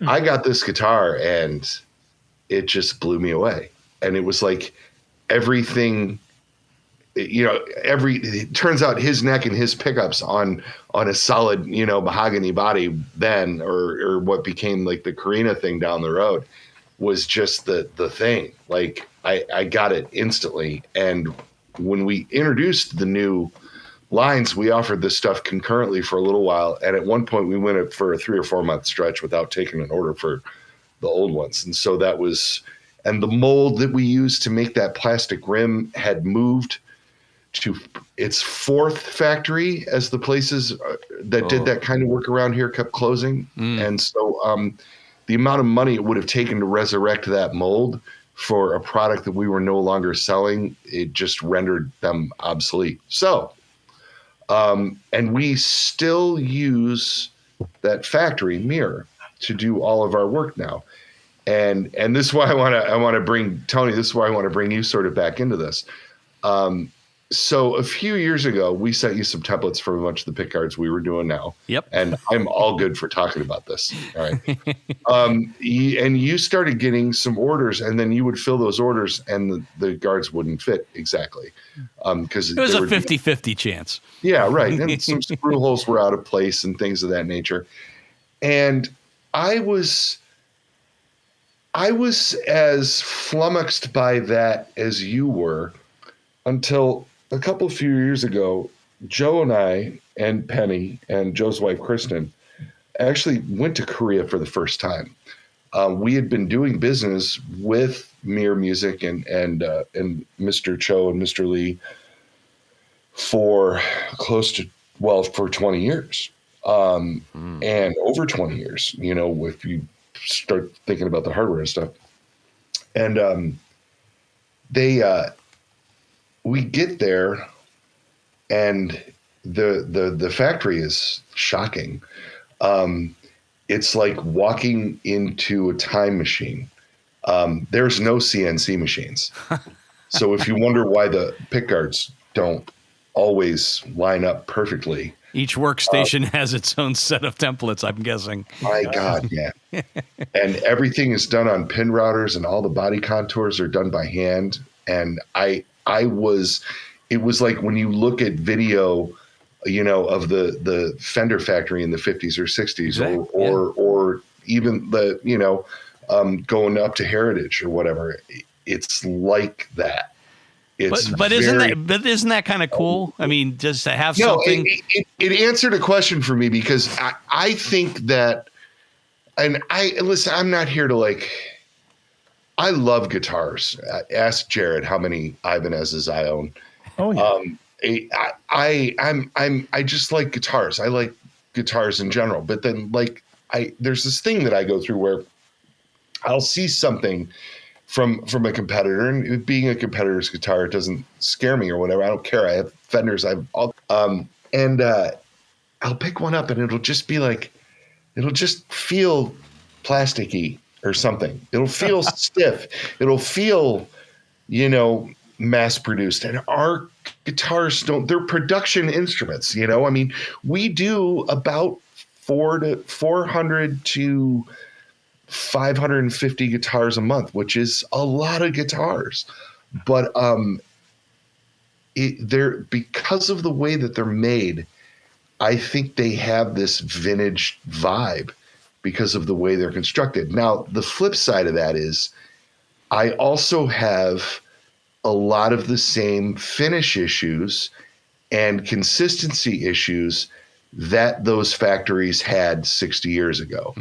I got this guitar, and it just blew me away. And it was like everything, it turns out his neck and his pickups on a solid, mahogany body then, or what became like the Carina thing down the road, was just the thing. Like I got it instantly. And when we introduced the new lines, we offered this stuff concurrently for a little while. And at one point we went for a 3 or 4 month stretch without taking an order for the old ones. And so that was, and the mold that we used to make that plastic rim had moved to its 4th factory as the places that did that kind of work around here kept closing. And so the amount of money it would have taken to resurrect that mold for a product that we were no longer selling, it just rendered them obsolete. So, and we still use that factory mirror to do all of our work now. And this is why I want to bring Tony, this is why I want to bring you sort of back into this. So a few years ago, we sent you some templates for a bunch of the pick guards we were doing now. Yep. And I'm all good for talking about this. All right. And you started getting some orders, and then you would fill those orders, and the guards wouldn't fit exactly. Because it was a 50-50 chance. Yeah, right. And some screw holes were out of place and things of that nature. And I was as flummoxed by that as you were until a few years ago. Joe and I and Penny and Joe's wife, Kristen, actually went to Korea for the first time. We had been doing business with Mir Music and Mr. Cho and Mr. Lee for for 20 years. And over 20 years, if you start thinking about the hardware and stuff. And we get there, and the factory is shocking. It's like walking into a time machine. There's no CNC machines. So if you wonder why the pick guards don't always line up perfectly, Each workstation has its own set of templates, I'm guessing. My God, yeah. And everything is done on pin routers, and all the body contours are done by hand. And it was like when you look at video, of the Fender factory in the 50s or 60s, exactly. or even the, going up to Heritage or whatever. It's like that. But isn't that kind of cool? I mean, just to have something. It answered a question for me, because I think that, and listen, I'm not here to I love guitars. Ask Jared how many Ibanez's I own. Oh yeah. I just like guitars. I like guitars in general. But then there's this thing that I go through where I'll see something from a competitor, and being a competitor's guitar, it doesn't scare me or whatever. I don't care. I have Fenders. I'll pick one up, and it'll just be it'll just feel plasticky or something. It'll feel stiff. It'll feel, mass produced. And our guitars they're production instruments. I mean, we do about 400 to 550 guitars a month, which is a lot of guitars. But they're, because of the way that they're made, I think they have this vintage vibe because of the way they're constructed. Now, the flip side of that is I also have a lot of the same finish issues and consistency issues that those factories had 60 years ago.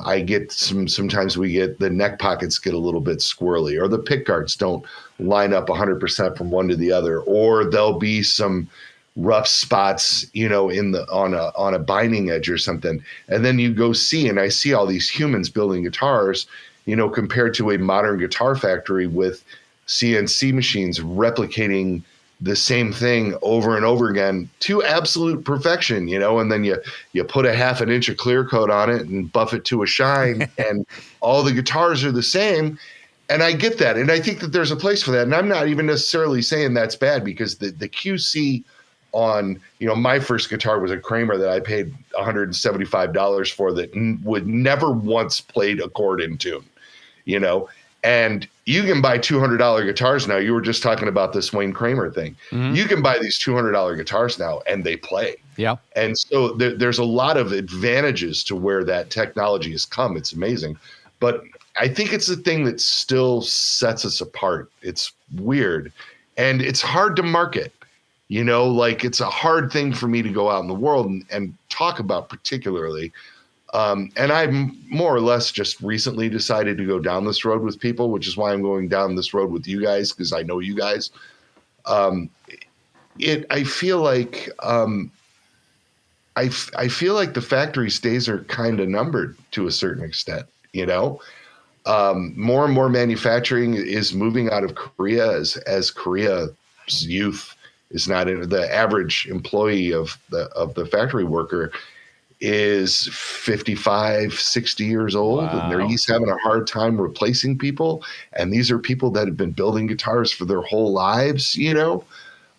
I get sometimes we get the neck pockets get a little bit squirrely, or the pick guards don't line up 100% from one to the other, or there'll be some rough spots, on a binding edge or something. And then you go and I see all these humans building guitars, compared to a modern guitar factory with CNC machines replicating the same thing over and over again to absolute perfection, and then you put a half an inch of clear coat on it and buff it to a shine and all the guitars are the same. And I get that. And I think that there's a place for that. And I'm not even necessarily saying that's bad, because the QC on, my first guitar was a Kramer that I paid $175 for, that would never once played a chord in tune, and you can buy $200 guitars now. You were just talking about this Wayne Kramer thing. Mm-hmm. You can buy these $200 guitars now, and they play. Yeah. And so there's a lot of advantages to where that technology has come. It's amazing. But I think it's the thing that still sets us apart. It's weird, and it's hard to market. It's a hard thing for me to go out in the world and talk about particularly. And I'm more or less just recently decided to go down this road with people, which is why I'm going down this road with you guys, because I know you guys. I feel like I feel like the factory's days are kind of numbered to a certain extent. More and more manufacturing is moving out of Korea as Korea's youth is not in. The average employee of the factory worker is 55, 60 years old. Wow. And he's having a hard time replacing people. And these are people that have been building guitars for their whole lives,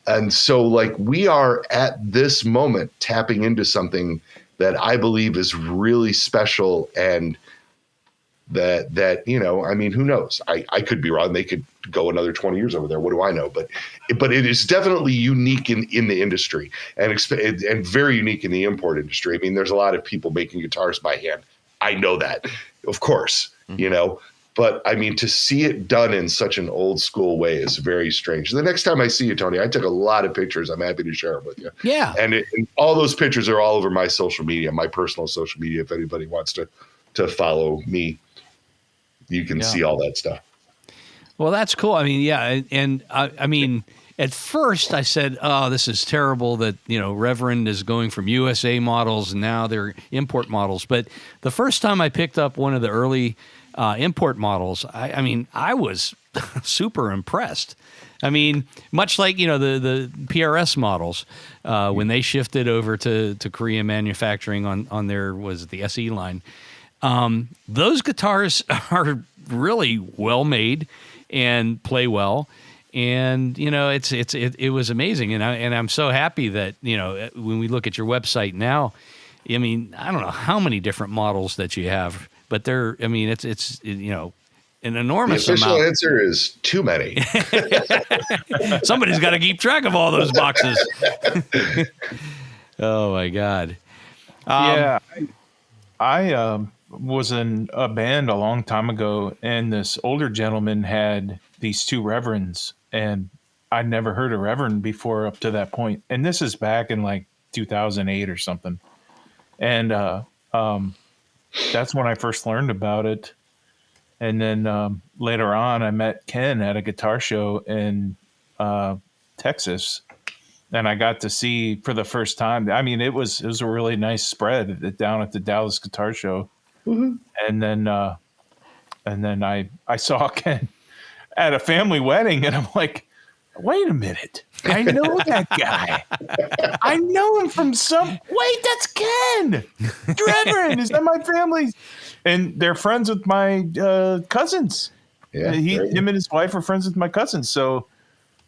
And so we are at this moment tapping into something that I believe is really special, and that I mean, who knows? I could be wrong. They could go another 20 years over there. What do I know? But it is definitely unique in the industry, and very unique in the import industry. I mean, there's a lot of people making guitars by hand. I know that, of course, but I mean, to see it done in such an old school way is very strange. The next time I see you, Tony, I took a lot of pictures. I'm happy to share them with you. Yeah. And all those pictures are all over my social media, my personal social media. If anybody wants to follow me, you can see all that stuff. Well, that's cool. I mean, yeah. And I mean, at first I said, oh, this is terrible that, Reverend is going from USA models and now they're import models. But the first time I picked up one of the early import models, I mean, I was super impressed. I mean, much like, the PRS models, when they shifted over to Korean manufacturing on their, the SE line, those guitars are really well made and play well. And it was amazing, and I'm so happy that when we look at your website now, I mean, I don't know how many different models that you have, but it's an enormous amount. The official answer is too many. Somebody's got to keep track of all those boxes. Oh my God. Yeah, I was in a band a long time ago, and this older gentleman had these two reverends, and I'd never heard a reverend before up to that point. And this is back in like 2008 or something. And that's when I first learned about it. And then later on, I met Ken at a guitar show in Texas, and I got to see for the first time. I mean, it was a really nice spread down at the Dallas Guitar Show. Mm-hmm. And then I saw Ken at a family wedding, and I'm like, wait a minute, I know that guy. I know him from wait, that's Ken. Reverend is that my family? And they're friends with my cousins. Yeah, him and his wife are friends with my cousins. So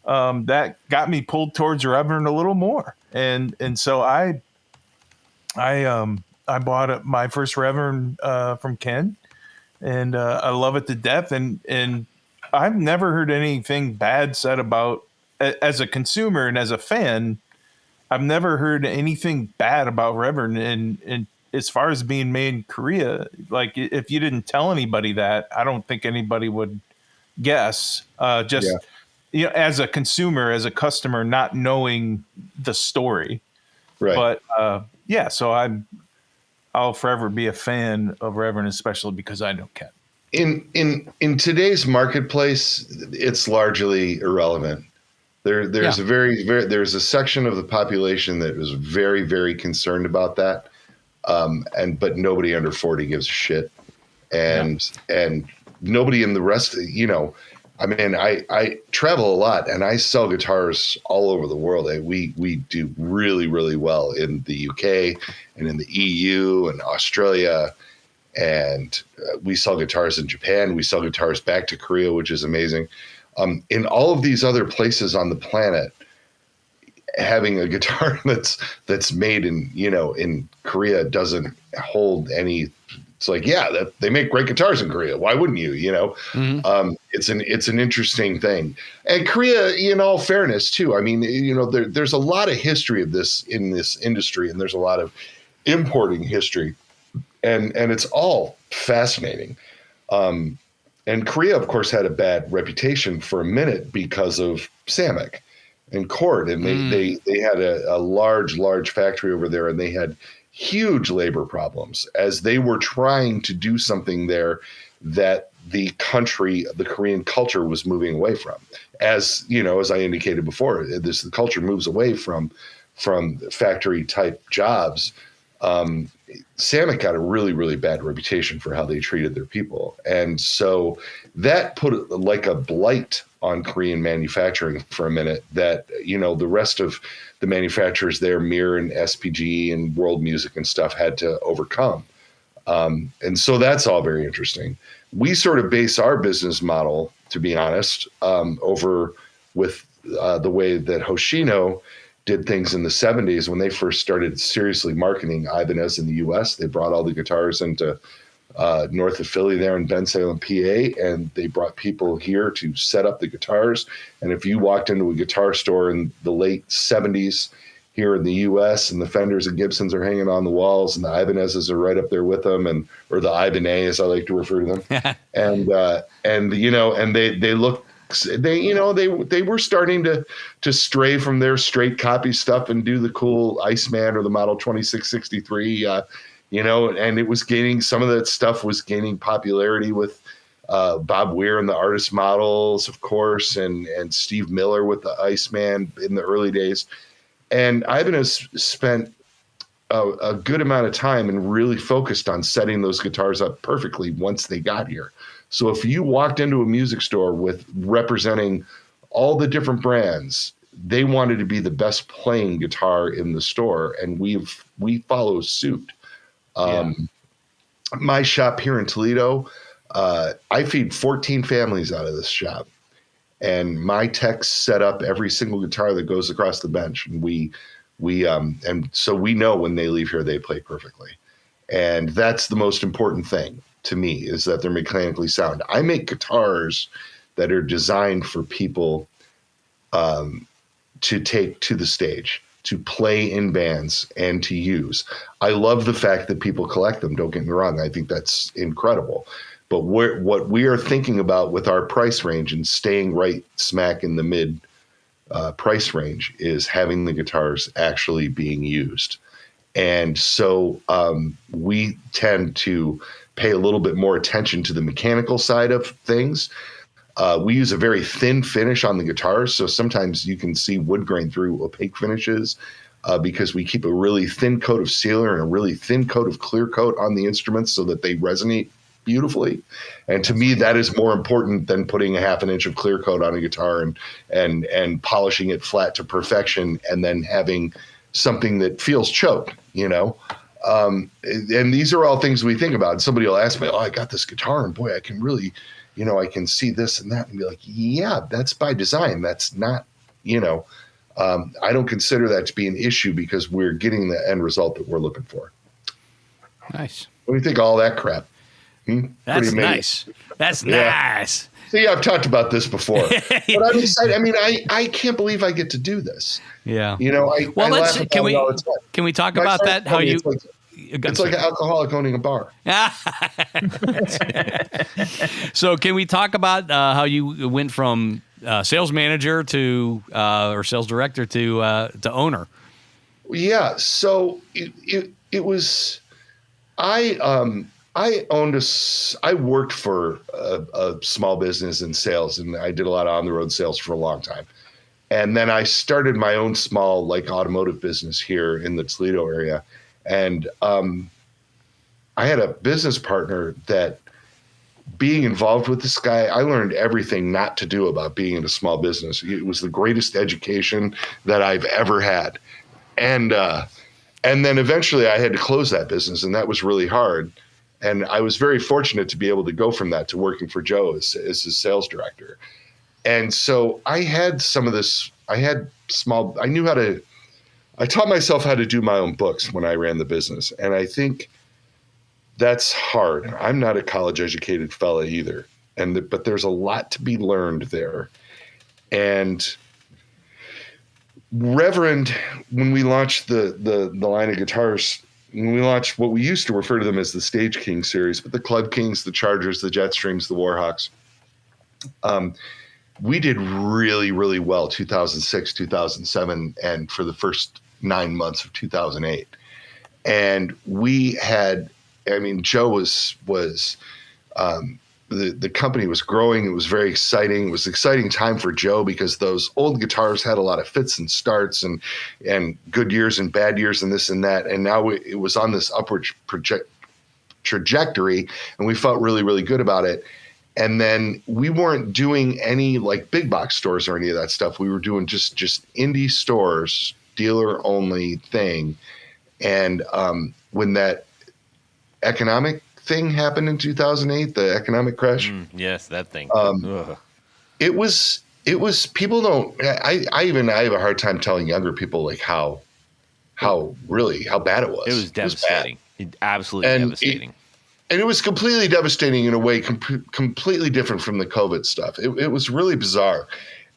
that got me pulled towards Reverend a little more. And so I bought my first Reverend from Ken, and I love it to death. And I've never heard anything bad said about, as a consumer and as a fan, I've never heard anything bad about Reverend. And as far as being made in Korea, like if you didn't tell anybody that, I don't think anybody would guess. As a consumer, as a customer, not knowing the story. Right. But so I'll forever be a fan of Reverend, especially because I know Ken. In today's marketplace, it's largely irrelevant. There's there's a section of the population that is very, very concerned about that. But nobody under 40 gives a shit. And nobody in the rest, I mean, I travel a lot, and I sell guitars all over the world. We do really, really well in the UK and in the EU and Australia. And we sell guitars in Japan. We sell guitars back to Korea, which is amazing. In all of these other places on the planet, having a guitar that's made in Korea doesn't hold any. It's like, they make great guitars in Korea. Why wouldn't you? Mm-hmm. It's an interesting thing. And Korea, in all fairness, too. I mean, there's a lot of history of this in this industry, and there's a lot of importing history. And it's all fascinating. And Korea, of course, had a bad reputation for a minute because of Samick and Cord. And they had a large factory over there, and they had huge labor problems as they were trying to do something there that the Korean culture was moving away from. As I indicated before, the culture moves away from factory type jobs. Samick got a really, really bad reputation for how they treated their people. And so that put like a blight on Korean manufacturing for a minute that, the rest of the manufacturers there, Mir and SPG and World Music and stuff, had to overcome. And so that's all very interesting. We sort of base our business model, to be honest, over with the way that Hoshino did things in the 70s when they first started seriously marketing Ibanez in the U.S. They brought all the guitars into north of Philly there in Bensalem, PA, and they brought people here to set up the guitars. And if you walked into a guitar store in the late 70s here in the U.S. and the Fenders and Gibsons are hanging on the walls and the Ibanezes are right up there with them, or the Ibanez, as I like to refer to them, and they look. They were starting to stray from their straight copy stuff and do the cool Iceman or the Model 2663, and it was some of that stuff was gaining popularity with Bob Weir and the Artist Models, of course, and Steve Miller with the Iceman in the early days. And Ibanez spent a good amount of time and really focused on setting those guitars up perfectly once they got here. So if you walked into a music store with representing all the different brands, they wanted to be the best playing guitar in the store, and we follow suit. My shop here in Toledo, I feed 14 families out of this shop, and my techs set up every single guitar that goes across the bench, and and so we know when they leave here they play perfectly, and that's the most important thing to me, is that they're mechanically sound. I make guitars that are designed for people to take to the stage, to play in bands, and to use. I love the fact that people collect them. Don't get me wrong. I think that's incredible. But what we are thinking about with our price range and staying right smack in the mid price range is having the guitars actually being used. And so we tend to pay a little bit more attention to the mechanical side of things. We use a very thin finish on the guitars, so sometimes you can see wood grain through opaque finishes because we keep a really thin coat of sealer and a really thin coat of clear coat on the instruments so that they resonate beautifully. And to me, that is more important than putting a half an inch of clear coat on a guitar and polishing it flat to perfection and then having something that feels choked, and these are all things we think about. And somebody will ask me, I got this guitar and boy, I can really, I can see this and that, and be like, yeah, that's by design. That's not, I don't consider that to be an issue because we're getting the end result that we're looking for. Nice. What do you think of all that crap? That's nice. That's nice. See, I've talked about this before, but I'm excited. I mean, I can't believe I get to do this. Yeah. Can we talk about that? How you? It's like an alcoholic owning a bar. So can we talk about how you went from sales manager to or sales director to owner? Yeah. So it was I worked for a small business in sales, and I did a lot of on the road sales for a long time. And then I started my own small automotive business here in the Toledo area. And I had a business partner that, being involved with this guy, I learned everything not to do about being in a small business. It was the greatest education that I've ever had. And then eventually I had to close that business, and that was really hard. And I was very fortunate to be able to go from that to working for Joe as his sales director. And so I had some of this, I taught myself how to do my own books when I ran the business. And I think that's hard. I'm not a college educated fella either. But there's a lot to be learned there. And Reverend, when we launched the line of guitars, when we launched what we used to refer to them as the Stage King series, but the Club Kings, the Chargers, the Jetstreams, the Warhawks, we did really, really well 2006, 2007, and for the first 9 months of 2008. And we had, Joe was the company was growing. It was very exciting. It was an exciting time for Joe because those old guitars had a lot of fits and starts and good years and bad years and this and that. And now it was on this upward trajectory, and we felt really, really good about it. And then we weren't doing any big box stores or any of that stuff. We were doing just indie stores, dealer only thing. And when that economic thing happened in 2008, the economic crash. Yes, that thing. It was people don't. I have a hard time telling younger people how bad it was. It was devastating. Absolutely devastating. And it was completely devastating in a way, completely different from the COVID stuff. It was really bizarre.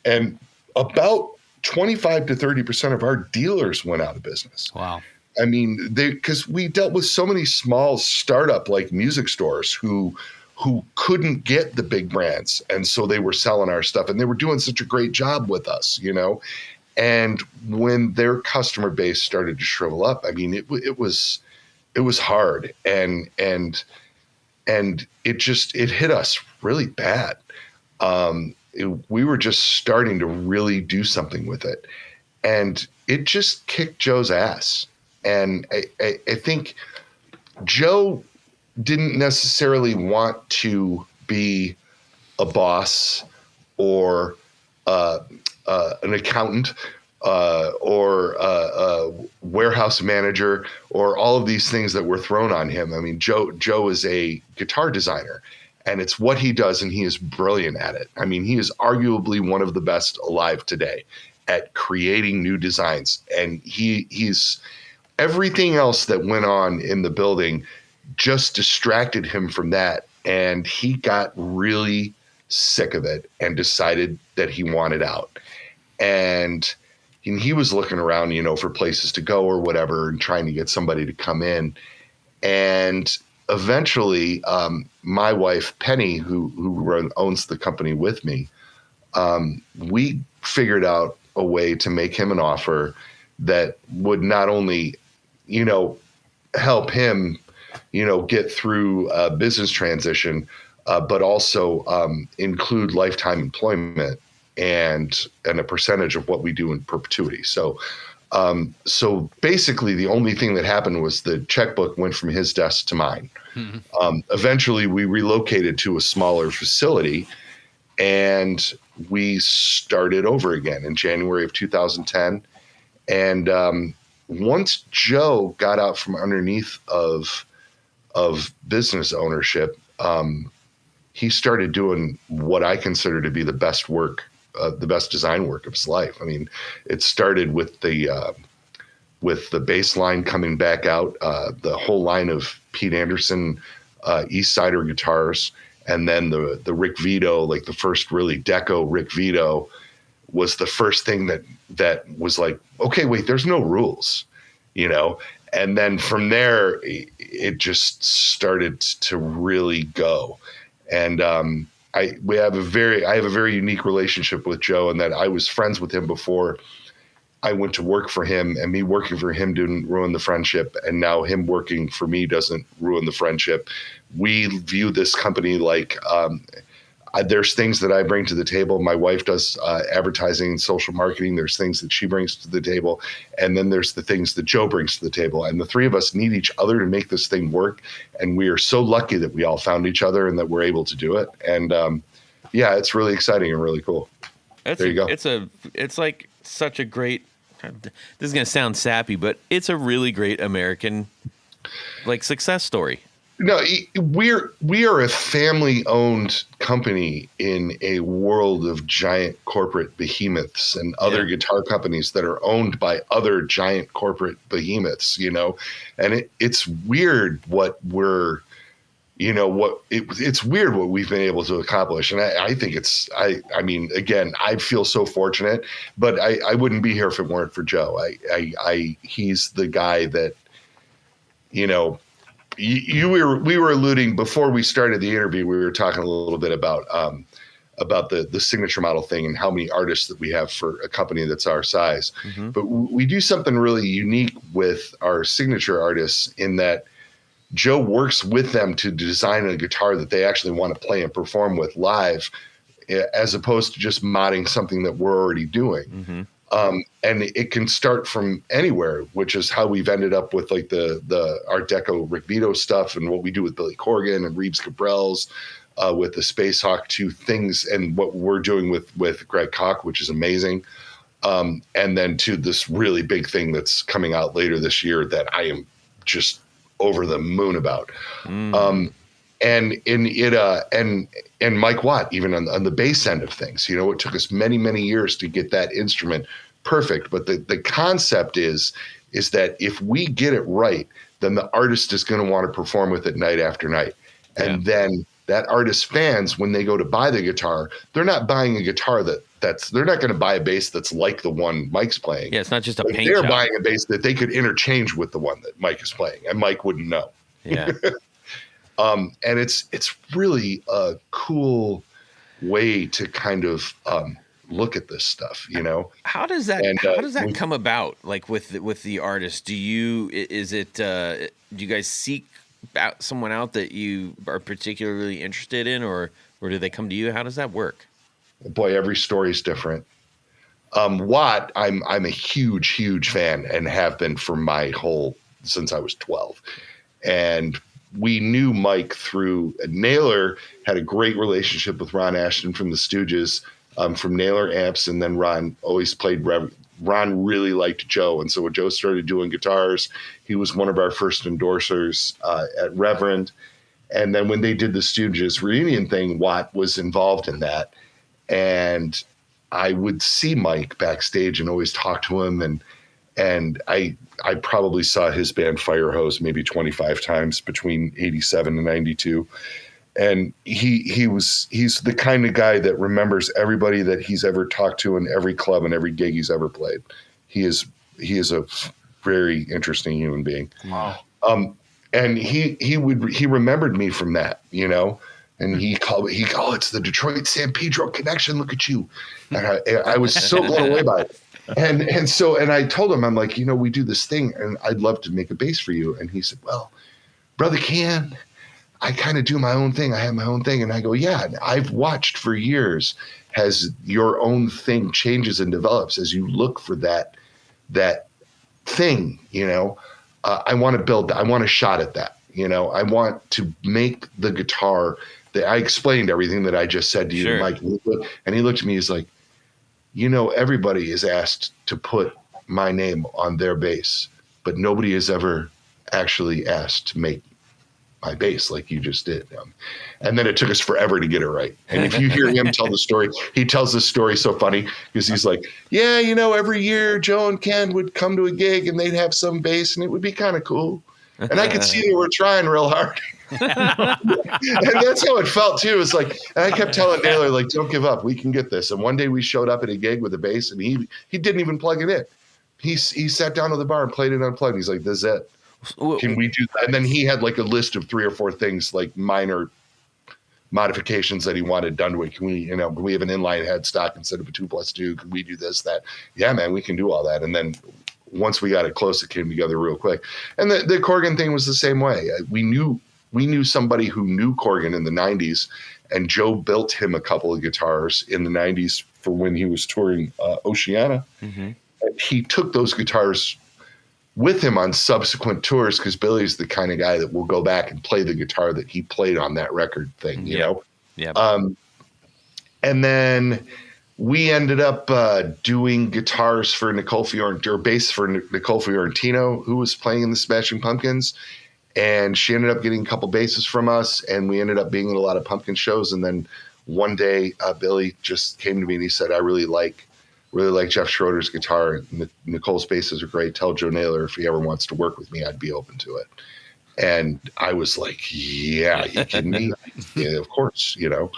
And about 25 to 30% of our dealers went out of business. Wow. Because we dealt with so many small startup music stores who couldn't get the big brands. And so they were selling our stuff, and they were doing such a great job with us, And when their customer base started to shrivel up, it was hard. And it hit us really bad. We were just starting to really do something with it. And it just kicked Joe's ass. And I think Joe didn't necessarily want to be a boss or an accountant or a warehouse manager or all of these things that were thrown on him. Joe is a guitar designer, And it's what he does, and he is brilliant at it. I mean, he is arguably one of the best alive today at creating new designs. And he's everything else that went on in the building just distracted him from that. And he got really sick of it and decided that he wanted out. And he was looking around, for places to go or whatever, and trying to get somebody to come in. And eventually, my wife, Penny, who owns the company with me, we figured out a way to make him an offer that would not only, help him, get through a business transition, but also include lifetime employment and a percentage of what we do in perpetuity. So basically the only thing that happened was the checkbook went from his desk to mine. Mm-hmm. Eventually we relocated to a smaller facility, and we started over again in January of 2010. And once Joe got out from underneath of business ownership, he started doing what I consider to be the best work, the best design work of his life. I mean, it started with the bass line coming back out, the whole line of Pete Anderson East Sider guitars, and then the Rick Vito, like the first really deco Rick Vito, was the first thing that was like, okay, wait, there's no rules, And then from there, it just started to really go. And I have a very unique relationship with Joe, in that I was friends with him before I went to work for him, and me working for him didn't ruin the friendship. And now him working for me doesn't ruin the friendship. We view this company like, there's things that I bring to the table. My wife does advertising and social marketing. There's things that she brings to the table. And then there's the things that Joe brings to the table. And the three of us need each other to make this thing work. And we are so lucky that we all found each other and that we're able to do it. And it's really exciting and really cool. There you go. It's like such a great, this is going to sound sappy, but it's a really great American success story. No, we are a family-owned company in a world of giant corporate behemoths and other guitar companies that are owned by other giant corporate behemoths, and it's weird what we're, it's weird what we've been able to accomplish. And I think I mean, again, I feel so fortunate, but I wouldn't be here if it weren't for Joe. He's the guy that, we were alluding before we started the interview. We were talking a little bit about the signature model thing and how many artists that we have for a company that's our size. Mm-hmm. But we do something really unique with our signature artists in that Joe works with them to design a guitar that they actually want to play and perform with live, as opposed to just modding something that we're already doing. Mm-hmm. And it can start from anywhere, which is how we've ended up with the Art Deco Rick Vito stuff, and what we do with Billy Corgan and Reeves Cabrels, with the Space Hawk 2 things, and what we're doing with Greg Koch, which is amazing. And then to this really big thing that's coming out later this year that I am just over the moon about. Mm. And Mike Watt, even on the bass end of things, it took us many, many years to get that instrument perfect. But the concept is that if we get it right, then the artist is going to want to perform with it night after night. And then that artist's fans, when they go to buy the guitar, they're not buying a guitar they're not going to buy a bass that's like the one Mike's playing. Yeah, it's not just a paint They're job. buying a bass that they could interchange with the one that Mike is playing, and Mike wouldn't know. Yeah. And it's really a cool way to kind of look at this stuff, How does that come about? Like with the artist, do you guys seek out someone out that you are particularly interested in, or do they come to you? How does that work? Boy, every story is different. Watt, I'm a huge fan and have been since I was 12. And we knew Mike through Naylor, had a great relationship with Ron Ashton from the Stooges, from Naylor amps. And then Ron always played Ron really liked Joe. And so when Joe started doing guitars, he was one of our first endorsers at Reverend. And then when they did the Stooges reunion thing, Watt was involved in that. And I would see Mike backstage and always talk to him. And I probably saw his band Firehose maybe 25 times between 87 and 92. And he's the kind of guy that remembers everybody that he's ever talked to in every club and every gig he's ever played. He is a very interesting human being. Wow. And he remembered me from that, you know, and he called me, it's the Detroit San Pedro connection. Look at you. And I was so blown away by it. And I told him, I'm like, you know, we do this thing and I'd love to make a bass for you. And he said, well, Brother Ken, I kind of do my own thing. I have my own thing. And I go, yeah, I've watched for years as your own thing changes and develops as you look for that thing, you know. I want to build that. I want a shot at that. You know, I want to make the guitar that I explained everything that I just said to you, sure. Mike. And he looked at me, he's like, you know, everybody is asked to put my name on their bass, but nobody is ever actually asked to make my bass like you just did. And then it took us forever to get it right. And if you hear him tell the story, he tells this story so funny because he's like, yeah, you know, every year Joe and Ken would come to a gig and they'd have some bass and it would be kind of cool. And I could see they were trying real hard. And that's how it felt too. It's like, and I kept telling Naylor, like, don't give up. We can get this. And one day we showed up at a gig with a bass and he didn't even plug it in. He sat down at the bar and played it unplugged. He's like, this is it. Can we do that? And then he had like a list of 3 or 4 things, like minor modifications that he wanted done to it. Can we have an inline headstock instead of a 2+2? Can we do this, that? Yeah, man, we can do all that. And then once we got it close, it came together real quick. And the Corgan thing was the same way. We knew somebody who knew Corgan in the 90s, and Joe built him a couple of guitars in the 90s for when he was touring Oceania. Mm-hmm. And he took those guitars with him on subsequent tours because Billy's the kind of guy that will go back and play the guitar that he played on that record thing, you know? Yeah. And then we ended up doing guitars for Nicole Fiorentino, or bass for Nicole Fiorentino, who was playing in the Smashing Pumpkins. And she ended up getting a couple basses from us, and we ended up being in a lot of Pumpkin shows. And then one day, Billy just came to me and he said, I really like Jeff Schroeder's guitar. Nicole's basses are great. Tell Joe Naylor if he ever wants to work with me, I'd be open to it. And I was like, yeah, you kidding me? Yeah, of course, you know.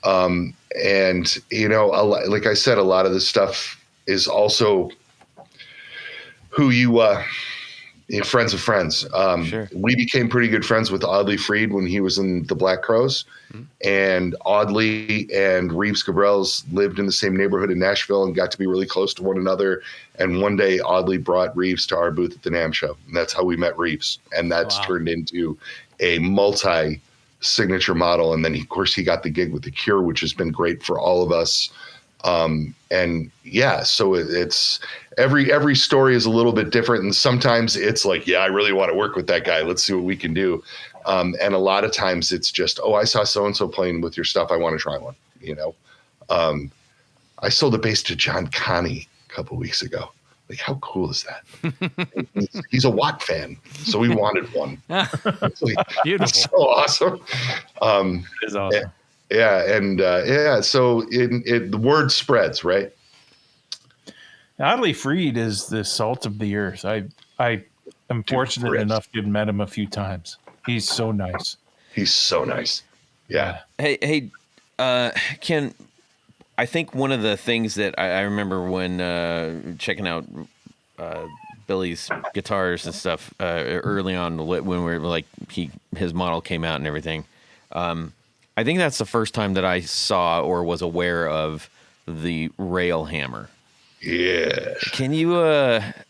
And, you know, like I said, a lot of this stuff is also who you friends of friends. Sure. We became pretty good friends with Audley Freed when he was in the Black Crowes. Mm-hmm. And Audley and Reeves Gabrels lived in the same neighborhood in Nashville and got to be really close to one another. And one day Audley brought Reeves to our booth at the NAMM show. And that's how we met Reeves. And that's turned into a multi-signature model. And then, of course, he got the gig with The Cure, which has been great for all of us. And yeah, so it's every story is a little bit different. And sometimes it's like, yeah, I really want to work with that guy. Let's see what we can do. And a lot of times it's just, I saw so-and-so playing with your stuff. I want to try one, you know? I sold a bass to John Connie a couple of weeks ago. Like, how cool is that? He's a Watt fan, so he wanted one. Beautiful. So awesome. It is awesome. Yeah, and so the word spreads, right? Audley Freed is the salt of the earth. I am fortunate enough to have met him a few times. He's so nice. He's so nice. Yeah. Hey, Ken, I think one of the things that I remember when checking out Billy's guitars and stuff early on when we were like his model came out and everything. I think that's the first time that I saw or was aware of the rail hammer. Yeah. Can you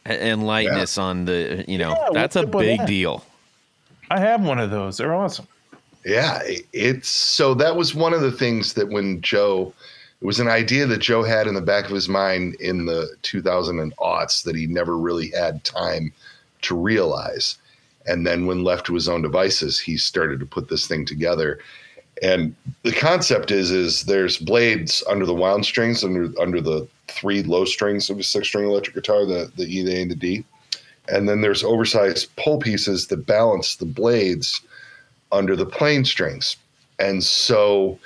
enlighten us on the, that's a big deal. I have one of those. They're awesome. Yeah. So that was one of the things that when Joe, it was an idea that Joe had in the back of his mind in the 2000s that he never really had time to realize. And then when left to his own devices, he started to put this thing together. And the concept is there's blades under the wound strings, under the 3 low strings of a 6-string electric guitar, the E, the A, and the D. And then there's oversized pull pieces that balance the blades under the plain strings. And so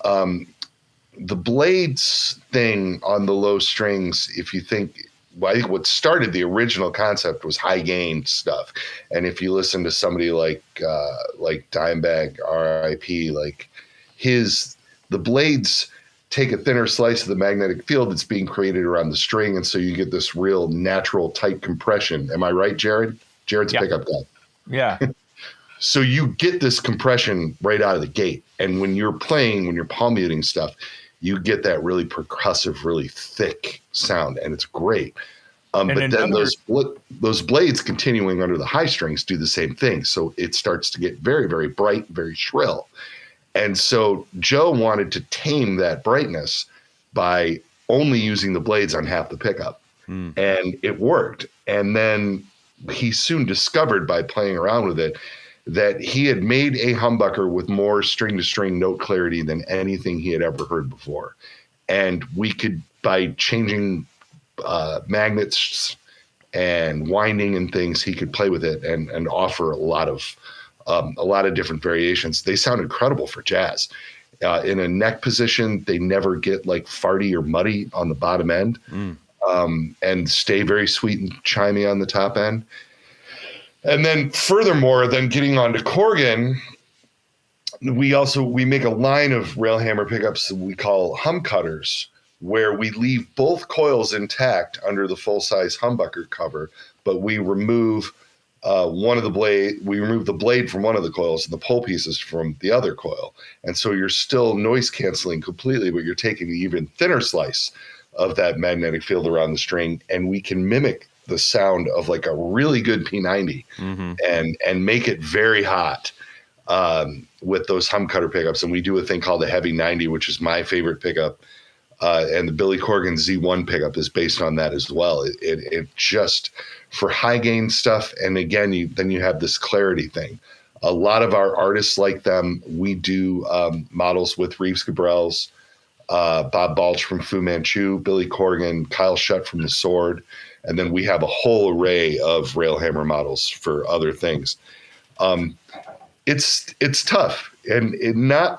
the blades thing on the low strings, if you think, I think what started the original concept was high gain stuff. And if you listen to somebody like Dimebag, R.I.P., like the blades take a thinner slice of the magnetic field that's being created around the string. And so you get this real natural tight compression. Am I right, Jared? Jared's a pickup guy. Yeah. So you get this compression right out of the gate. And when you're palm muting stuff, you get that really percussive, really thick sound, and it's great. But then those blades continuing under the high strings do the same thing. So it starts to get very, very bright, very shrill. And so Joe wanted to tame that brightness by only using the blades on half the pickup. And it worked. And then he soon discovered by playing around with it that he had made a humbucker with more string-to-string note clarity than anything he had ever heard before. And we could, by changing magnets and winding and things, he could play with it and offer a lot of different variations. They sound incredible for jazz. In a neck position, they never get like farty or muddy on the bottom end, and stay very sweet and chimey on the top end. And then furthermore, then getting onto Corgan, we make a line of Railhammer pickups that we call hum cutters, where we leave both coils intact under the full-size humbucker cover, but we remove the blade from one of the coils and the pole pieces from the other coil. And so you're still noise canceling completely, but you're taking an even thinner slice of that magnetic field around the string, and we can mimic the sound of like a really good P90 and make it very hot with those hum cutter pickups. And we do a thing called the Heavy 90, which is my favorite pickup. And the Billy Corgan Z1 pickup is based on that as well. It just, for high gain stuff, and again, you have this clarity thing. A lot of our artists like them. We do models with Reeves Gabrels, Bob Balch from Fu Manchu, Billy Corgan, Kyle Shutt from The Sword. And then we have a whole array of Railhammer models for other things. It's tough, and not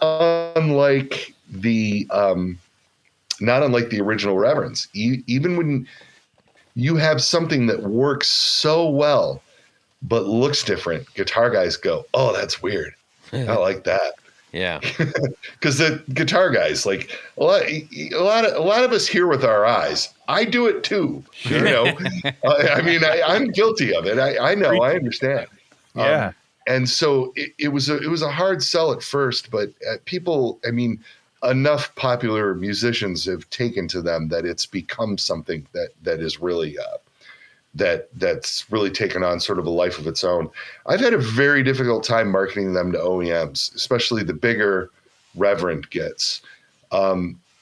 unlike the original Reverends. Even when you have something that works so well but looks different, guitar guys go, "Oh, that's weird. I like that." Yeah, because the guitar guys, like a lot of us hear with our eyes. I do it too. Sure. You know, I mean, I'm guilty of it. I know. I understand. Yeah. And so it was a hard sell at first, but people, I mean, enough popular musicians have taken to them that it's become something that is really that's really taken on sort of a life of its own. I've had a very difficult time marketing them to OEMs, especially the bigger Reverend gets.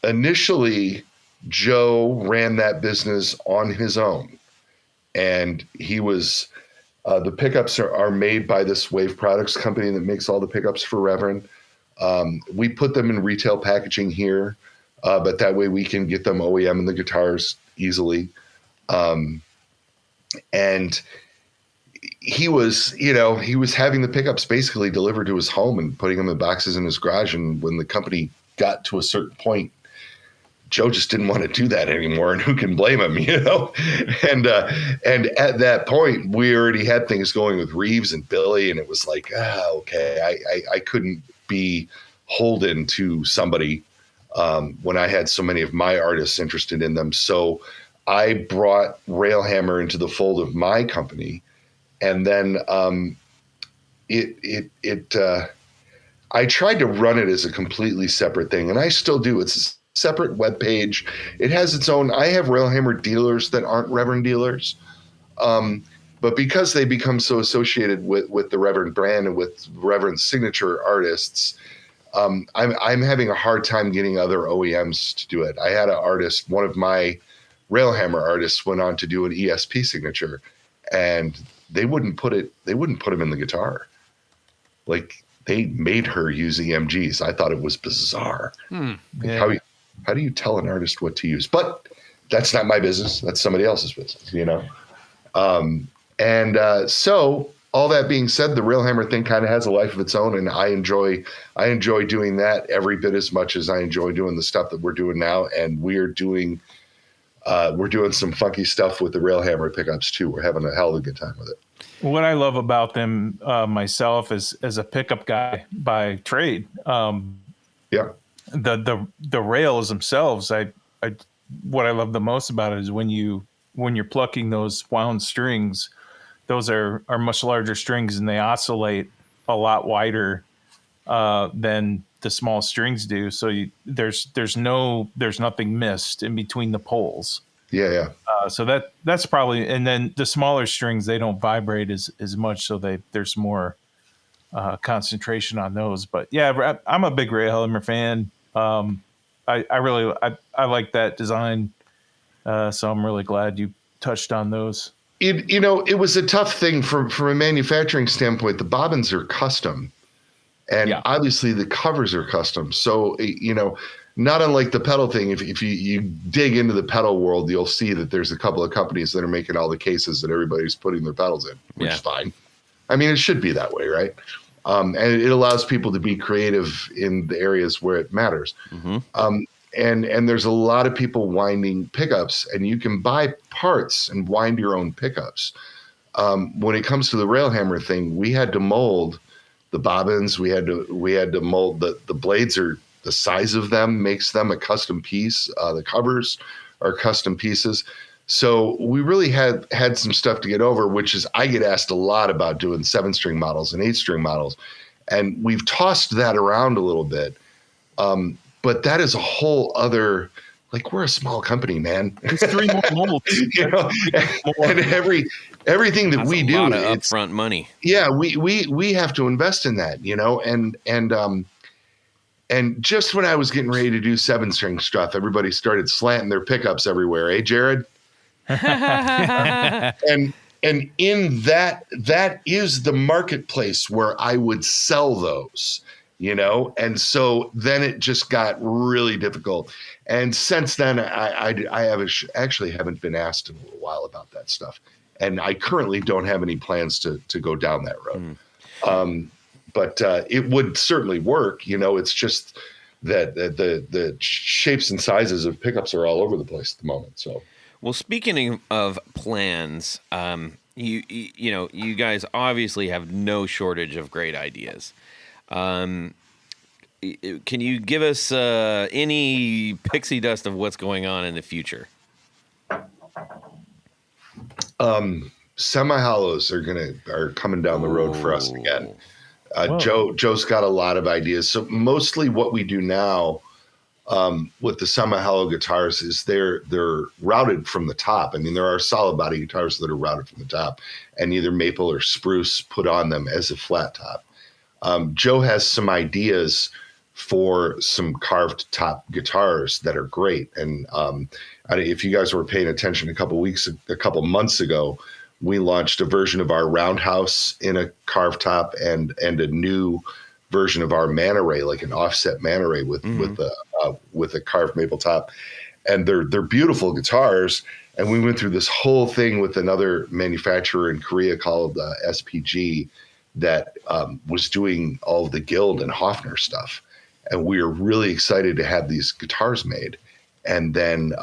Initially, Joe ran that business on his own, and he was the pickups are made by this Wave Products company that makes all the pickups for Reverend. We put them in retail packaging here, but that way we can get them OEM in the guitars easily. And he was having the pickups basically delivered to his home and putting them in boxes in his garage. And when the company got to a certain point, Joe just didn't want to do that anymore. And who can blame him, you know? And at that point, we already had things going with Reeves and Billy. And it was like, okay, I couldn't be holden to somebody when I had so many of my artists interested in them. So I brought Railhammer into the fold of my company, and then I tried to run it as a completely separate thing, and I still do. It's a separate web page. It has its own. I have Railhammer dealers that aren't Reverend dealers, but because they become so associated with the Reverend brand and with Reverend signature artists, I'm having a hard time getting other OEMs to do it. I had an artist, one of my Railhammer artists, went on to do an ESP signature, and they wouldn't put him in the guitar. Like, they made her use EMGs. I thought it was bizarre. Yeah. How do you tell an artist what to use? But that's not my business. That's somebody else's business, you know? So all that being said, the Railhammer thing kind of has a life of its own, and I enjoy doing that every bit as much as I enjoy doing the stuff that we're doing now. And we're doing some funky stuff with the Railhammer pickups too. We're having a hell of a good time with it. What I love about them myself is as a pickup guy by trade. The rails themselves, what I love the most about it is when you're plucking those wound strings, those are much larger strings and they oscillate a lot wider than the small strings do. So there's nothing missed in between the poles. Yeah. So that's probably, and then the smaller strings, they don't vibrate as much. So there's more concentration on those. But yeah, I'm a big Railhammer fan. I really like that design. So I'm really glad you touched on those. It was a tough thing from a manufacturing standpoint. The bobbins are custom, and obviously the covers are custom. So, not unlike the pedal thing, if you dig into the pedal world, you'll see that there's a couple of companies that are making all the cases that everybody's putting their pedals in, which is fine. I mean, it should be that way, right? And it allows people to be creative in the areas where it matters. Mm-hmm. And there's a lot of people winding pickups, and you can buy parts and wind your own pickups. When it comes to the Railhammer thing, we had to mold the bobbins. We had to mold the blades. Are the size of them makes them a custom piece. The covers are custom pieces. So we really had some stuff to get over, which is I get asked a lot about doing 7-string models and 8-string models, and we've tossed that around a little bit. But that is a whole other, like, we're a small company, man. It's 3 more molds. And everything that we do, it's upfront money. Yeah, we have to invest in that, and just when I was getting ready to do 7-string stuff, everybody started slanting their pickups everywhere. Hey, Jared? and in that is the marketplace where I would sell those. And so then it just got really difficult. And since then, I haven't been asked in a little while about that stuff. And I currently don't have any plans to go down that road. But it would certainly work. It's just that the shapes and sizes of pickups are all over the place at the moment. So, well, speaking of plans, you guys obviously have no shortage of great ideas. Can you give us any pixie dust of what's going on in the future? Semi-hollows are coming down the road for us again. Joe's got a lot of ideas. So mostly what we do now with the semi-hollow guitars is they're routed from the top. I mean, there are solid body guitars that are routed from the top, and either maple or spruce put on them as a flat top. Joe has some ideas for some carved top guitars that are great. And if you guys were paying attention a couple months ago, we launched a version of our roundhouse in a carved top and a new version of our manta ray, like an offset manta ray with a carved maple top. And they're beautiful guitars. And we went through this whole thing with another manufacturer in Korea called SPG that was doing all of the Guild and Hofner stuff. And we were really excited to have these guitars made. And then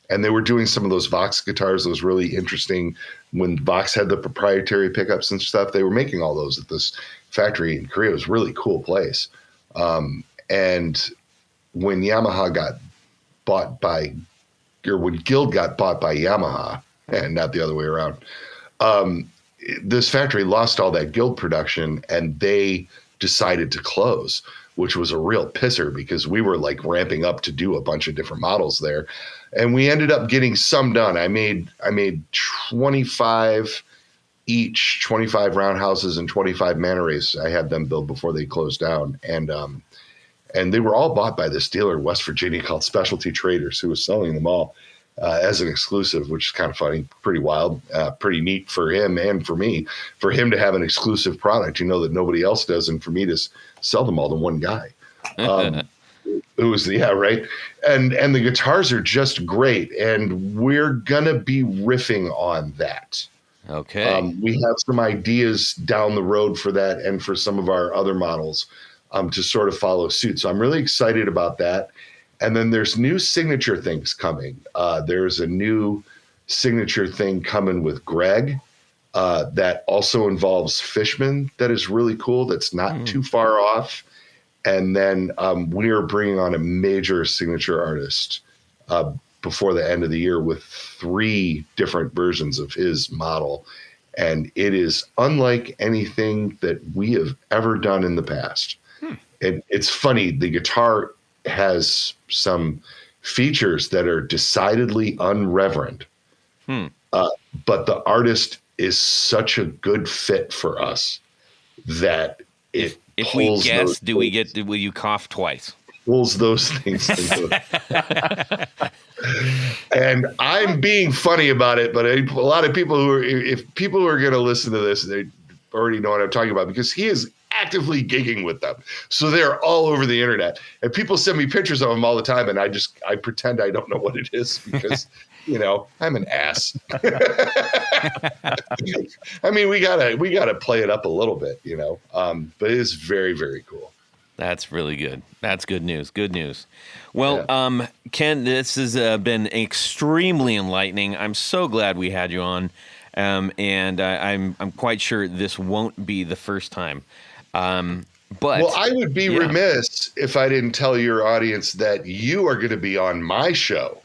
and they were doing some of those Vox guitars. It was really interesting. When Vox had the proprietary pickups and stuff, they were making all those at this factory in Korea. It was a really cool place. And when Yamaha got bought by, or when Guild got bought by Yamaha, and not the other way around, this factory lost all that Guild production and they decided to close, which was a real pisser because we were like ramping up to do a bunch of different models there. And we ended up getting some done. I made 25 each, 25 roundhouses and 25 manta rays. I had them built before they closed down. And they were all bought by this dealer in West Virginia called Specialty Traders, who was selling them all as an exclusive, which is kind of funny, pretty wild, pretty neat for him and for me, for him to have an exclusive product, that nobody else does, and for me to sell them all to one guy. It was, right. And the guitars are just great. And we're going to be riffing on that. Okay. We have some ideas down the road for that and for some of our other models to sort of follow suit. So I'm really excited about that. And then there's new signature things coming. There's a new signature thing coming with Greg that also involves Fishman that is really cool. That's not too far off. And then we are bringing on a major signature artist before the end of the year with 3 different versions of his model. And it is unlike anything that we have ever done in the past. And it's funny, the guitar has some features that are decidedly unreverend. But the artist is such a good fit for us that it if we guess, will you cough twice? Pulls those things into it. And I'm being funny about it, but a lot of people if people who are going to listen to this, they already know what I'm talking about because he is actively gigging with them. So they're all over the internet. And people send me pictures of them all the time. And I pretend I don't know what it is because, I'm an ass. I mean, we gotta play it up a little bit, but it is very, very cool. That's really good. That's good news. Good news. Well, Ken, this has been extremely enlightening. I'm so glad we had you on. And I'm quite sure this won't be the first time. But I would be remiss if I didn't tell your audience that you are going to be on my show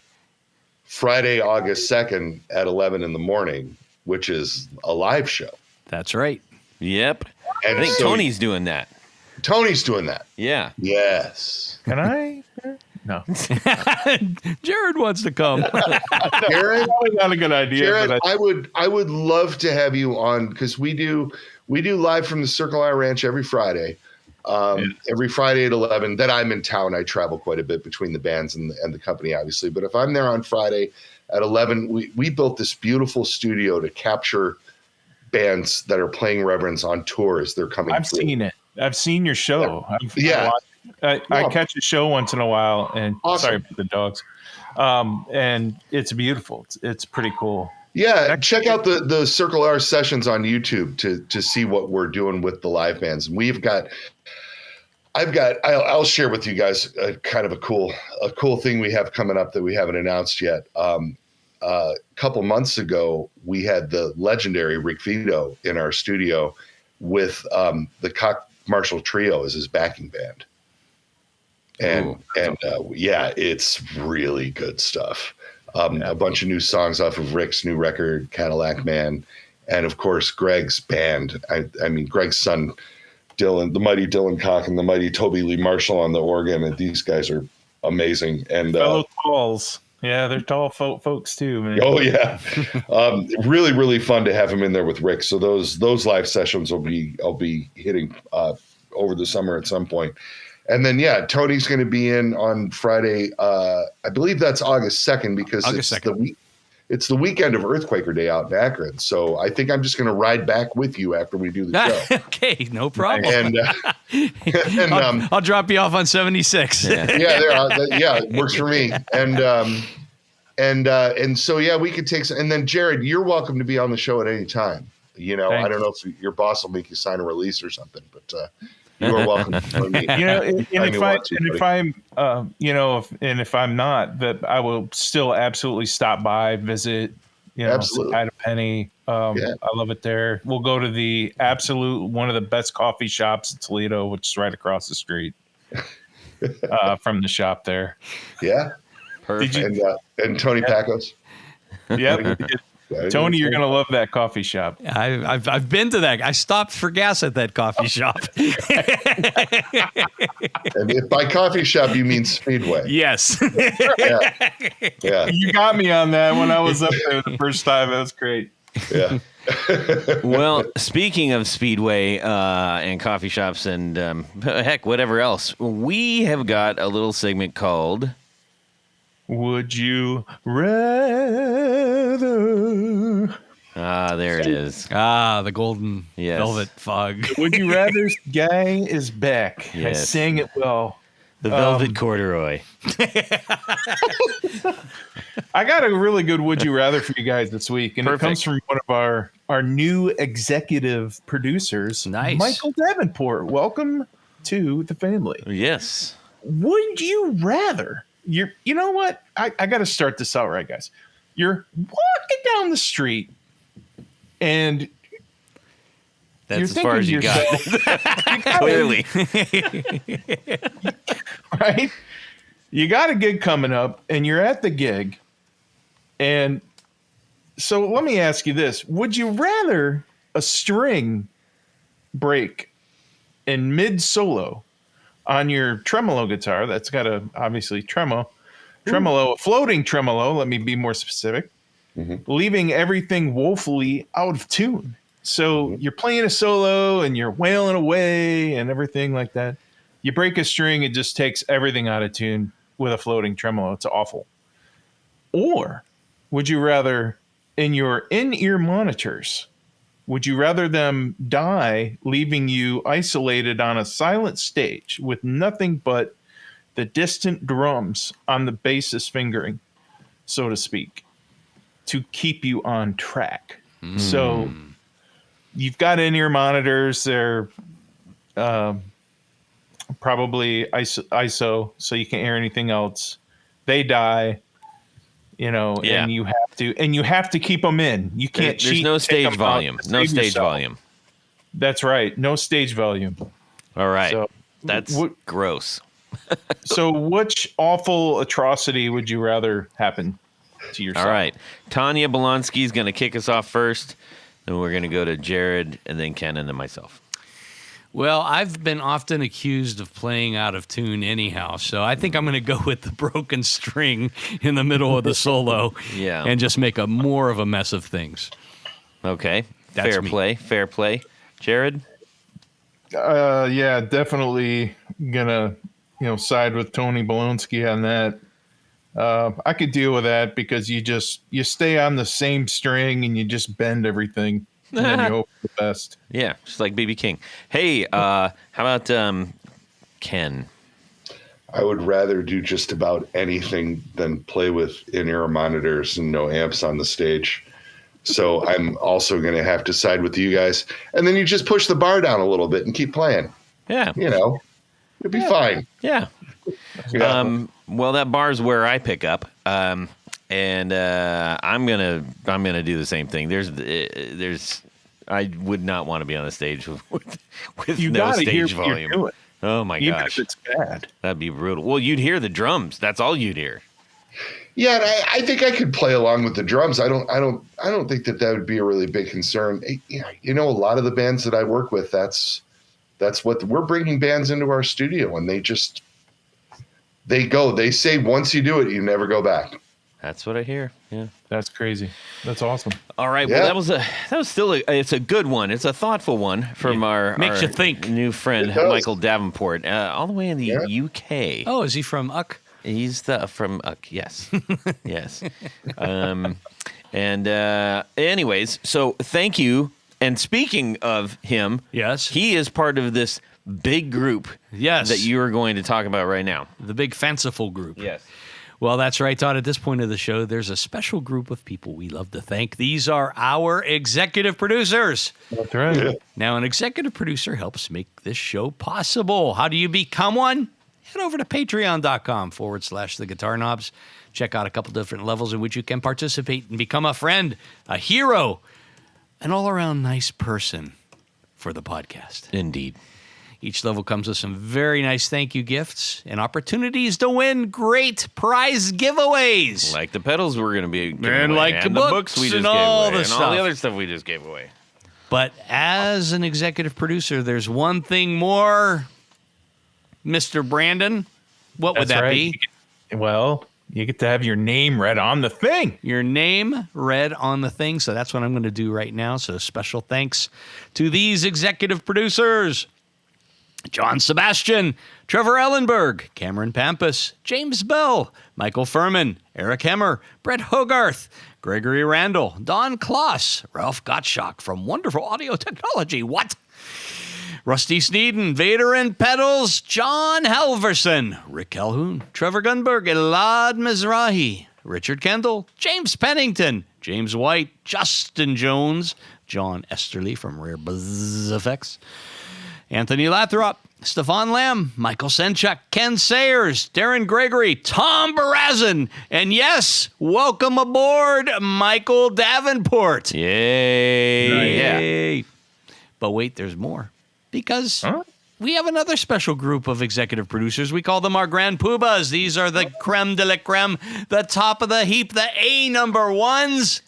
Friday, August 2nd at 11 in the morning, which is a live show. That's right. Yep. And I think Tony's doing that. Tony's doing that. Yeah. Yes. Can I? No. Jared wants to come. Jared, probably not a good idea. Jared, but I would love to have you on because we do live from the Circle I Ranch every Friday. Every Friday at 11. Then I'm in town. I travel quite a bit between the bands and the company, obviously. But if I'm there on Friday at 11, we built this beautiful studio to capture bands that are playing Reverends on tour as they're coming. I've seen it. I've seen your show. Yeah. I catch a show once in a while, and sorry about the dogs. And it's beautiful. It's pretty cool. Yeah, check out the Circle R sessions on YouTube to see what we're doing with the live bands. I'll share with you guys a kind of a cool thing we have coming up that we haven't announced yet. A couple months ago, we had the legendary Rick Vito in our studio with the Cock Marshall Trio as his backing band. And it's really good stuff. A bunch of new songs off of Rick's new record, Cadillac Man, and of course Greg's band. I mean Greg's son, Dylan, the mighty Dylan Cock, and the mighty Toby Lee Marshall on the organ, and these guys are amazing. And fellow talls, yeah, they're tall folks too, man. Oh yeah, really, really fun to have him in there with Rick. So those live sessions I'll be hitting over the summer at some point. And then, Tony's going to be in on Friday. I believe that's August 2nd because it's the weekend of Earthquaker Day out in Akron. So I think I'm just going to ride back with you after we do the show. Okay, no problem. And I'll drop you off on 76. It works for me. And so we could take some. And then Jared, you're welcome to be on the show at any time. Thanks. I don't know if your boss will make you sign a release or something, but. You are welcome to join me. If I'm not, that I will still absolutely stop by, visit, absolutely. At a penny. I love it there. We'll go to the one of the best coffee shops in Toledo, which is right across the street from the shop there. Yeah. Perfect. And Tony Pacos. Yep. Tony, you're gonna love that coffee shop. I've been to that. I stopped for gas at that coffee shop. And if by coffee shop you mean Speedway. Yes. Yeah. You got me on that when I was up there the first time. That was great. Yeah. Well, speaking of Speedway and coffee shops and heck, whatever else, we have got a little segment called Would You Rather? Ah, there it is. Ah, the golden velvet fog. Would You Rather's gang is back. Yes. I sang it well. The velvet corduroy. I got a really good would you rather for you guys this week, and Perfect. it comes from one of our new executive producers, Nice. Michael Davenport. Welcome to the family. Yes. Would you rather? You know what? I got to start this out right, guys. You're walking down the street, and That's as far as you got. Clearly. Right? You got a gig coming up, and you're at the gig. And so let me ask you this. Would you rather a string break in mid-solo on your tremolo guitar? That's got a, obviously, tremolo, a floating tremolo, let me be more specific, leaving everything woefully out of tune. So you're playing a solo, and you're wailing away and everything like that. You break a string, it just takes everything out of tune with a floating tremolo. It's awful. Or would you rather, in your in-ear monitors, would you rather them die, leaving you isolated on a silent stage with nothing but the distant drums on the bass's fingering, so to speak, to keep you on track? So you've got in-ear monitors. They're probably ISO, so you can't hear anything else. They die, and you have to keep them in. You can't cheat. There's no stage volume. No stage volume. That's right. No stage volume. All right. So, That's gross. So which awful atrocity would you rather happen to yourself? All right. Tanya Bolonsky is going to kick us off first. Then we're going to go to Jared, and then Ken, and then myself. Well, I've been often accused of playing out of tune anyhow, so I think I'm going to go with the broken string in the middle of the solo and just make more of a mess of things. Okay. That's fair me. Fair play. Jared? Yeah, definitely gonna, side with Tony Bolonsky on that. I could deal with that because you stay on the same string and you just bend everything. And then you hope for the best. Yeah, just like B.B. King. Hey, how about Ken? I would rather do just about anything than play with in-ear monitors and no amps on the stage. So I'm also going to have to side with you guys. And then you just push the bar down a little bit and keep playing. Yeah. It'll be fine. Yeah. Well, that bar's where I pick up. And I'm gonna do the same thing. I would not want to be on the stage with no stage volume. Oh my Even gosh, if it's bad. That'd be brutal. Well, you'd hear the drums. That's all you'd hear. Yeah, and I think I could play along with the drums. I don't think that would be a really big concern. A lot of the bands that I work with, that's what we're bringing bands into our studio, and they say once you do it, you never go back. That's what I hear. Yeah, that's crazy. That's awesome. All right. Yeah. Well, that was still it's a good one. It's a thoughtful one from our you think. New friend Michael Davenport, all the way in the UK. Oh, is he from Uck? He's from Uck. Yes, yes. Anyways, so thank you. And speaking of him, yes, he is part of this big group. Yes, that you are going to talk about right now. The big fanciful group. Yes. Well, that's right, Todd. At this point of the show, there's a special group of people we love to thank. These are our executive producers. That's right. Yeah. Now, an executive producer helps make this show possible. How do you become one? Head over to patreon.com/the Guitar Knobs. Check out a couple different levels in which you can participate and become a friend, a hero, an all-around nice person for the podcast. Indeed. Each level comes with some very nice thank you gifts and opportunities to win great prize giveaways. Like the pedals we're going to be giving away. Like and the books we just and gave all away. the And stuff. all the other stuff we just gave away. But as an executive producer, there's one thing more, Mr. Brandon. What would that be? Well, you get to have your name read on the thing. Your name read on the thing. So that's what I'm going to do right now. So special thanks to these executive producers: John Sebastian, Trevor Ellenberg, Cameron Pampas, James Bell, Michael Furman, Eric Hemmer, Brett Hogarth, Gregory Randall, Don Kloss, Ralph Gottschalk from Wonderful Audio Technology. What? Rusty Sneeden, Vader and Pedals, John Halverson, Rick Calhoun, Trevor Gunberg, Elad Mizrahi, Richard Kendall, James Pennington, James White, Justin Jones, John Esterly from Rare Buzz Effects, Anthony Lathrop, Stefan Lamb, Michael Senchuk, Ken Sayers, Darren Gregory, Tom Barazin, and yes, welcome aboard, Michael Davenport. Yay. Yeah. But wait, there's more. Because we have another special group of executive producers. We call them our Grand Poobahs. These are the creme de la creme, the top of the heap, the A number ones.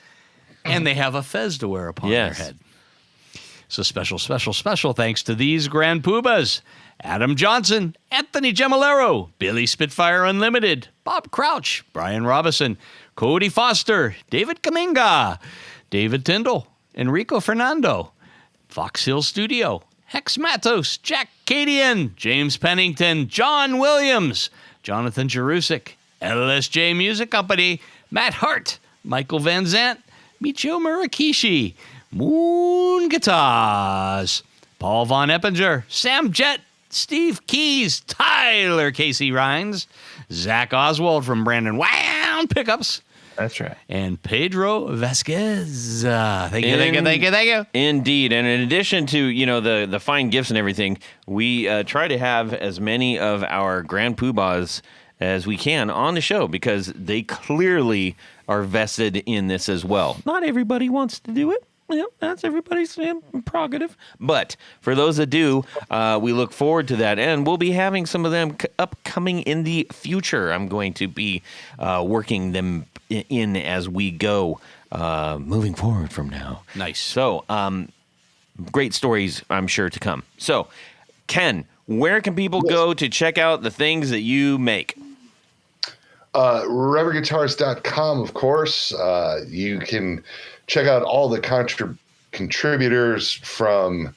And they have a fez to wear upon their head. So special thanks to these Grand Poobahs. Adam Johnson, Anthony Gemolero, Billy Spitfire Unlimited, Bob Crouch, Brian Robison, Cody Foster, David Kaminga, David Tyndall, Enrico Fernando, Fox Hill Studio, Hex Matos, Jack Cadian, James Pennington, John Williams, Jonathan Jerusik, LSJ Music Company, Matt Hart, Michael Van Zant, Michio Murakishi, Moon Guitars, Paul Von Eppinger, Sam Jett, Steve Keys, Tyler Casey Rhines, Zach Oswald from Brandon Wound Pickups. That's right. And Pedro Vasquez. Thank you. Indeed. And in addition to, the fine gifts and everything, we try to have as many of our Grand Poobahs as we can on the show because they clearly are vested in this as well. Not everybody wants to do it. That's everybody's prerogative. But for those that do, we look forward to that. And we'll be having some of them upcoming in the future. I'm going to be working them in as we go moving forward from now. Nice. So great stories, I'm sure, to come. So, Ken, where can people go to check out the things that you make? ReverendGuitars.com, of course. You can check out all the contributors from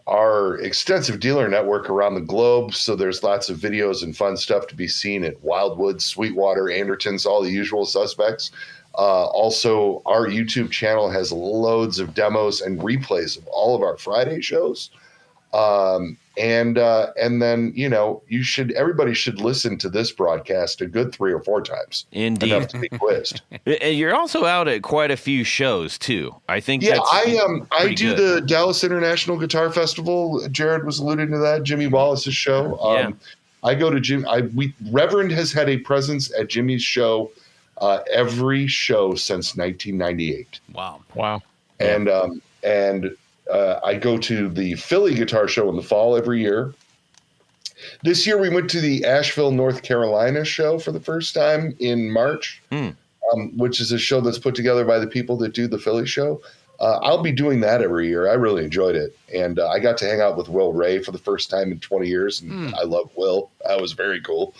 our extensive dealer network around the globe. So there's lots of videos and fun stuff to be seen at Wildwood, Sweetwater, Andertons, all the usual suspects. Also, our YouTube channel has loads of demos and replays of all of our Friday shows. And then, everybody should listen to this broadcast a good 3 or 4 times. Indeed. Enough to be quizzed. You're also out at quite a few shows too. I think. Yeah, that's I do the Dallas International Guitar Festival. Jared was alluding to that. Jimmy Wallace's show. I go to Reverend has had a presence at Jimmy's show every show since 1998. Wow. And I go to the Philly Guitar Show in the fall every year. This year we went to the Asheville, North Carolina show for the first time in March, which is a show that's put together by the people that do the Philly show. I'll be doing that every year. I really enjoyed it. And I got to hang out with Will Ray for the first time in 20 years. And I love Will. That was very cool.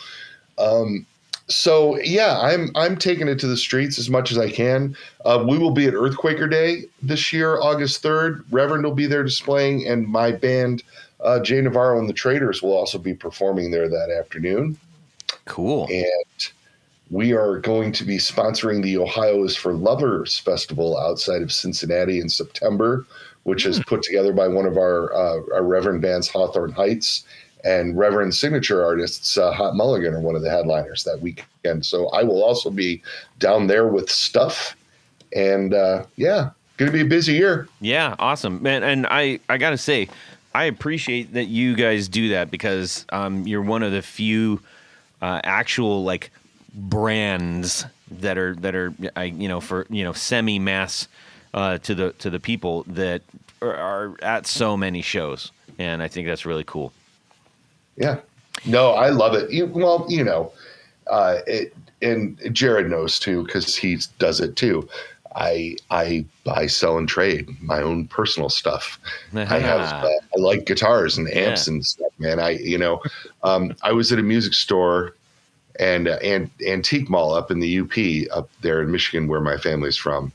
So yeah, I'm taking it to the streets as much as I can. We will be at Earthquaker Day this year, August 3rd. Reverend will be there displaying, and my band, Jay Navarro and the Traders, will also be performing there that afternoon. Cool. And we are going to be sponsoring the Ohio is for Lovers Festival outside of Cincinnati in September, which is put together by one of our Reverend bands, Hawthorne Heights. And Reverend signature artists, Hot Mulligan, are one of the headliners that weekend. So I will also be down there with stuff. And going to be a busy year. Yeah, awesome, man. And I got to say, I appreciate that you guys do that because you're one of the few actual brands that are semi-mass to the people that are at so many shows, and I think that's really cool. Yeah, no, I love it. And Jared knows too because he does it too. I buy, sell, and trade my own personal stuff. I like guitars and amps and stuff, man. I was at a music store and antique mall up in the UP up there in Michigan, where my family's from,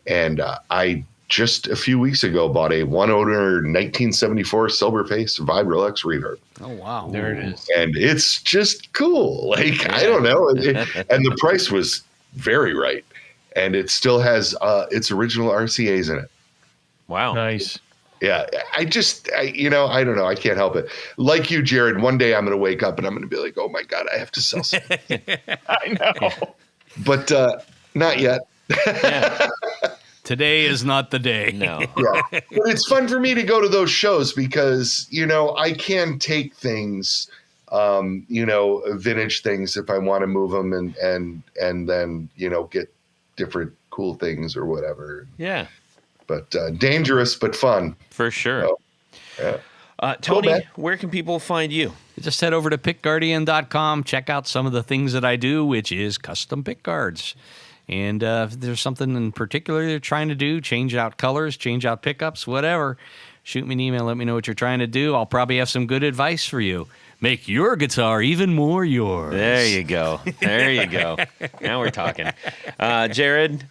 and I just a few weeks ago bought a one-owner 1974 Silverface Vibrolex reverb. Oh, wow. There it is. And it's just cool. I don't know. And the price was very right. And it still has its original RCAs in it. Wow. Nice. Yeah, I don't know. I can't help it. Like you, Jared, one day I'm going to wake up and I'm going to be like, oh my God, I have to sell something. I know. Yeah. But not yet. Yeah. Today is not the day. No. Yeah. But it's fun for me to go to those shows because, I can take things, vintage things if I want to move them and then, get different cool things or whatever. Yeah. But dangerous, but fun. For sure. So, yeah. Tony, Cool, where can people find you? Just head over to pickguardian.com. Check out some of the things that I do, which is custom pick guards. And if there's something in particular you're trying to do, change out colors, change out pickups, whatever, shoot me an email. Let me know what you're trying to do. I'll probably have some good advice for you. Make your guitar even more yours. There you go. There you go. Now we're talking. Jared?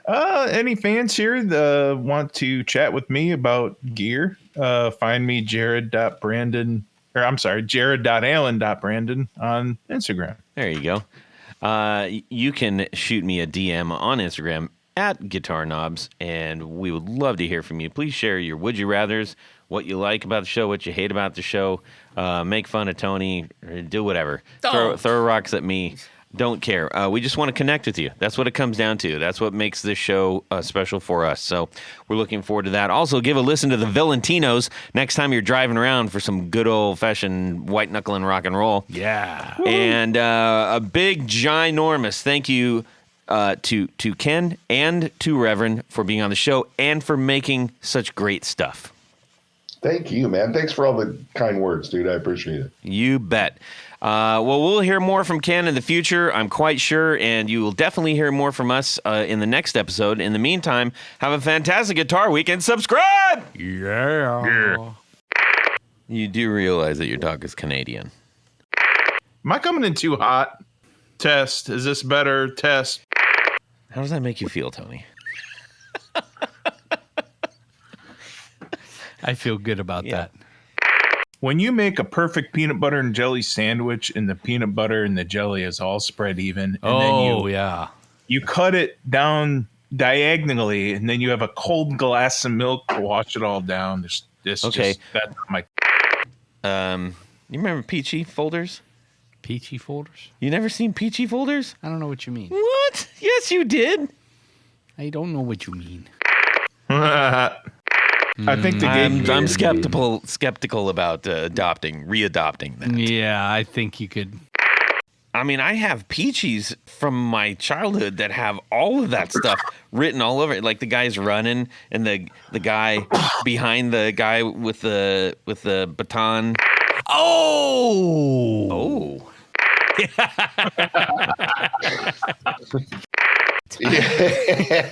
Any fans here that want to chat with me about gear, find me jared.allen.brandon on Instagram. There you go. You can shoot me a DM on Instagram at Guitar Knobs, and we would love to hear from you. Please share your would you rathers, what you like about the show, what you hate about the show. Make fun of Tony, or do whatever. Throw rocks at me. Don't care. We just want to connect with you. That's what it comes down to. That's what makes this show special for us. So we're looking forward to that. Also, give a listen to the Valentinos next time you're driving around for some good old-fashioned white-knuckling rock and roll. Yeah. And a big, ginormous thank you to Ken and to Reverend for being on the show and for making such great stuff. Thank you, man. Thanks for all the kind words, dude. I appreciate it. You bet. Well, we'll hear more from Ken in the future, I'm quite sure, and you will definitely hear more from us in the next episode. In the meantime, have a fantastic Guitar Week and subscribe! Yeah. You do realize that your dog is Canadian. Am I coming in too hot? Test. Is this better? Test. How does that make you feel, Tony? I feel good about that. When you make a perfect peanut butter and jelly sandwich and the peanut butter and the jelly is all spread even, and then you cut it down diagonally, and then you have a cold glass of milk to wash it all down. That's my. You remember Peachy folders? Peachy folders? You never seen Peachy folders? I don't know what you mean. What? Yes, you did. I don't know what you mean. I think I'm skeptical about readopting that. Yeah, I think you could. I mean, I have Peachies from my childhood that have all of that stuff written all over it. Like the guy's running and the guy behind the guy with the baton. Oh.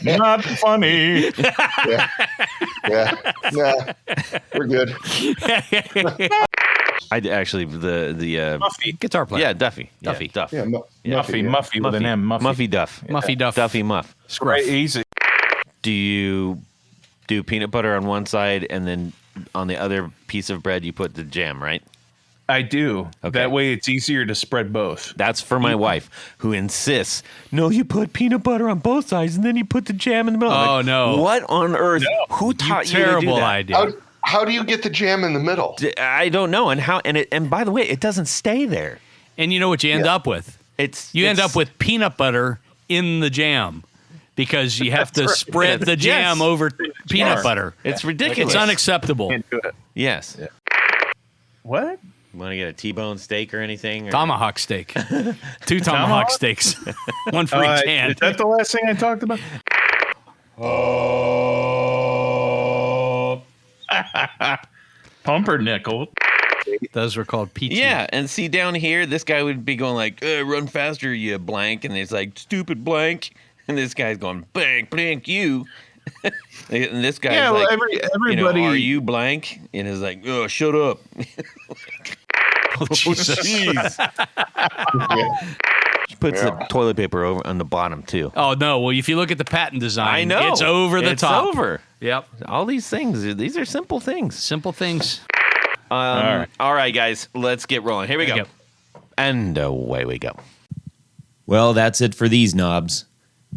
Not funny. Yeah. We're good. I actually the Muffy. Guitar player. Yeah, Duffy. Duffy. Duff. Yeah, Muffy with an M. Muffy Duff. Muffy Duff. Duffy Muff. Scruff. Right, easy. Do you do peanut butter on one side and then on the other piece of bread you put the jam, right? I do. Okay. That way it's easier to spread both. That's for my wife, who insists, no, you put peanut butter on both sides and then you put the jam in the middle. Oh, like, no. What on earth? Who taught you to do Terrible that? idea. How do you get the jam in the middle? I don't know. And by the way, it doesn't stay there. And you know what you end up with? You end up with peanut butter in the jam because you have to spread the jam over peanut butter. It's ridiculous. It's unacceptable. Can't do it. Yes. Yeah. What? Want to get a T-bone steak or anything? Or? Tomahawk steak. 2 tomahawk steaks. One for each hand. Is that the last thing I talked about? Pumpernickel. Those were called peachy. Yeah, and see down here, this guy would be going like, run faster, you blank. And it's like, stupid blank. And this guy's going, blank, blank, you. And this guy's like, everybody. Are you blank? And it's like, oh, shut up. Oh, Jesus. She puts the toilet paper over on the bottom, too. Oh, no. Well, if you look at the patent design, I know. it's over the top. It's over. Yep. All these things, these are simple things. Simple things. All right, guys, let's get rolling. Here we go. Yep. And away we go. Well, that's it for these knobs.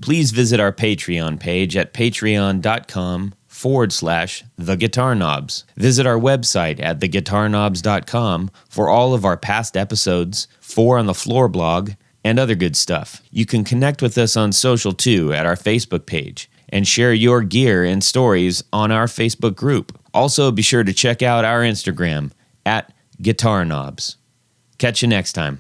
Please visit our Patreon page at patreon.com/ facebook.com/theguitarknobs. Visit our website at theguitarknobs.com for all of our past episodes, 4 on the Floor blog, and other good stuff. You can connect with us on social too at our Facebook page and share your gear and stories on our Facebook group. Also, be sure to check out our Instagram at Guitar Knobs. Catch you next time.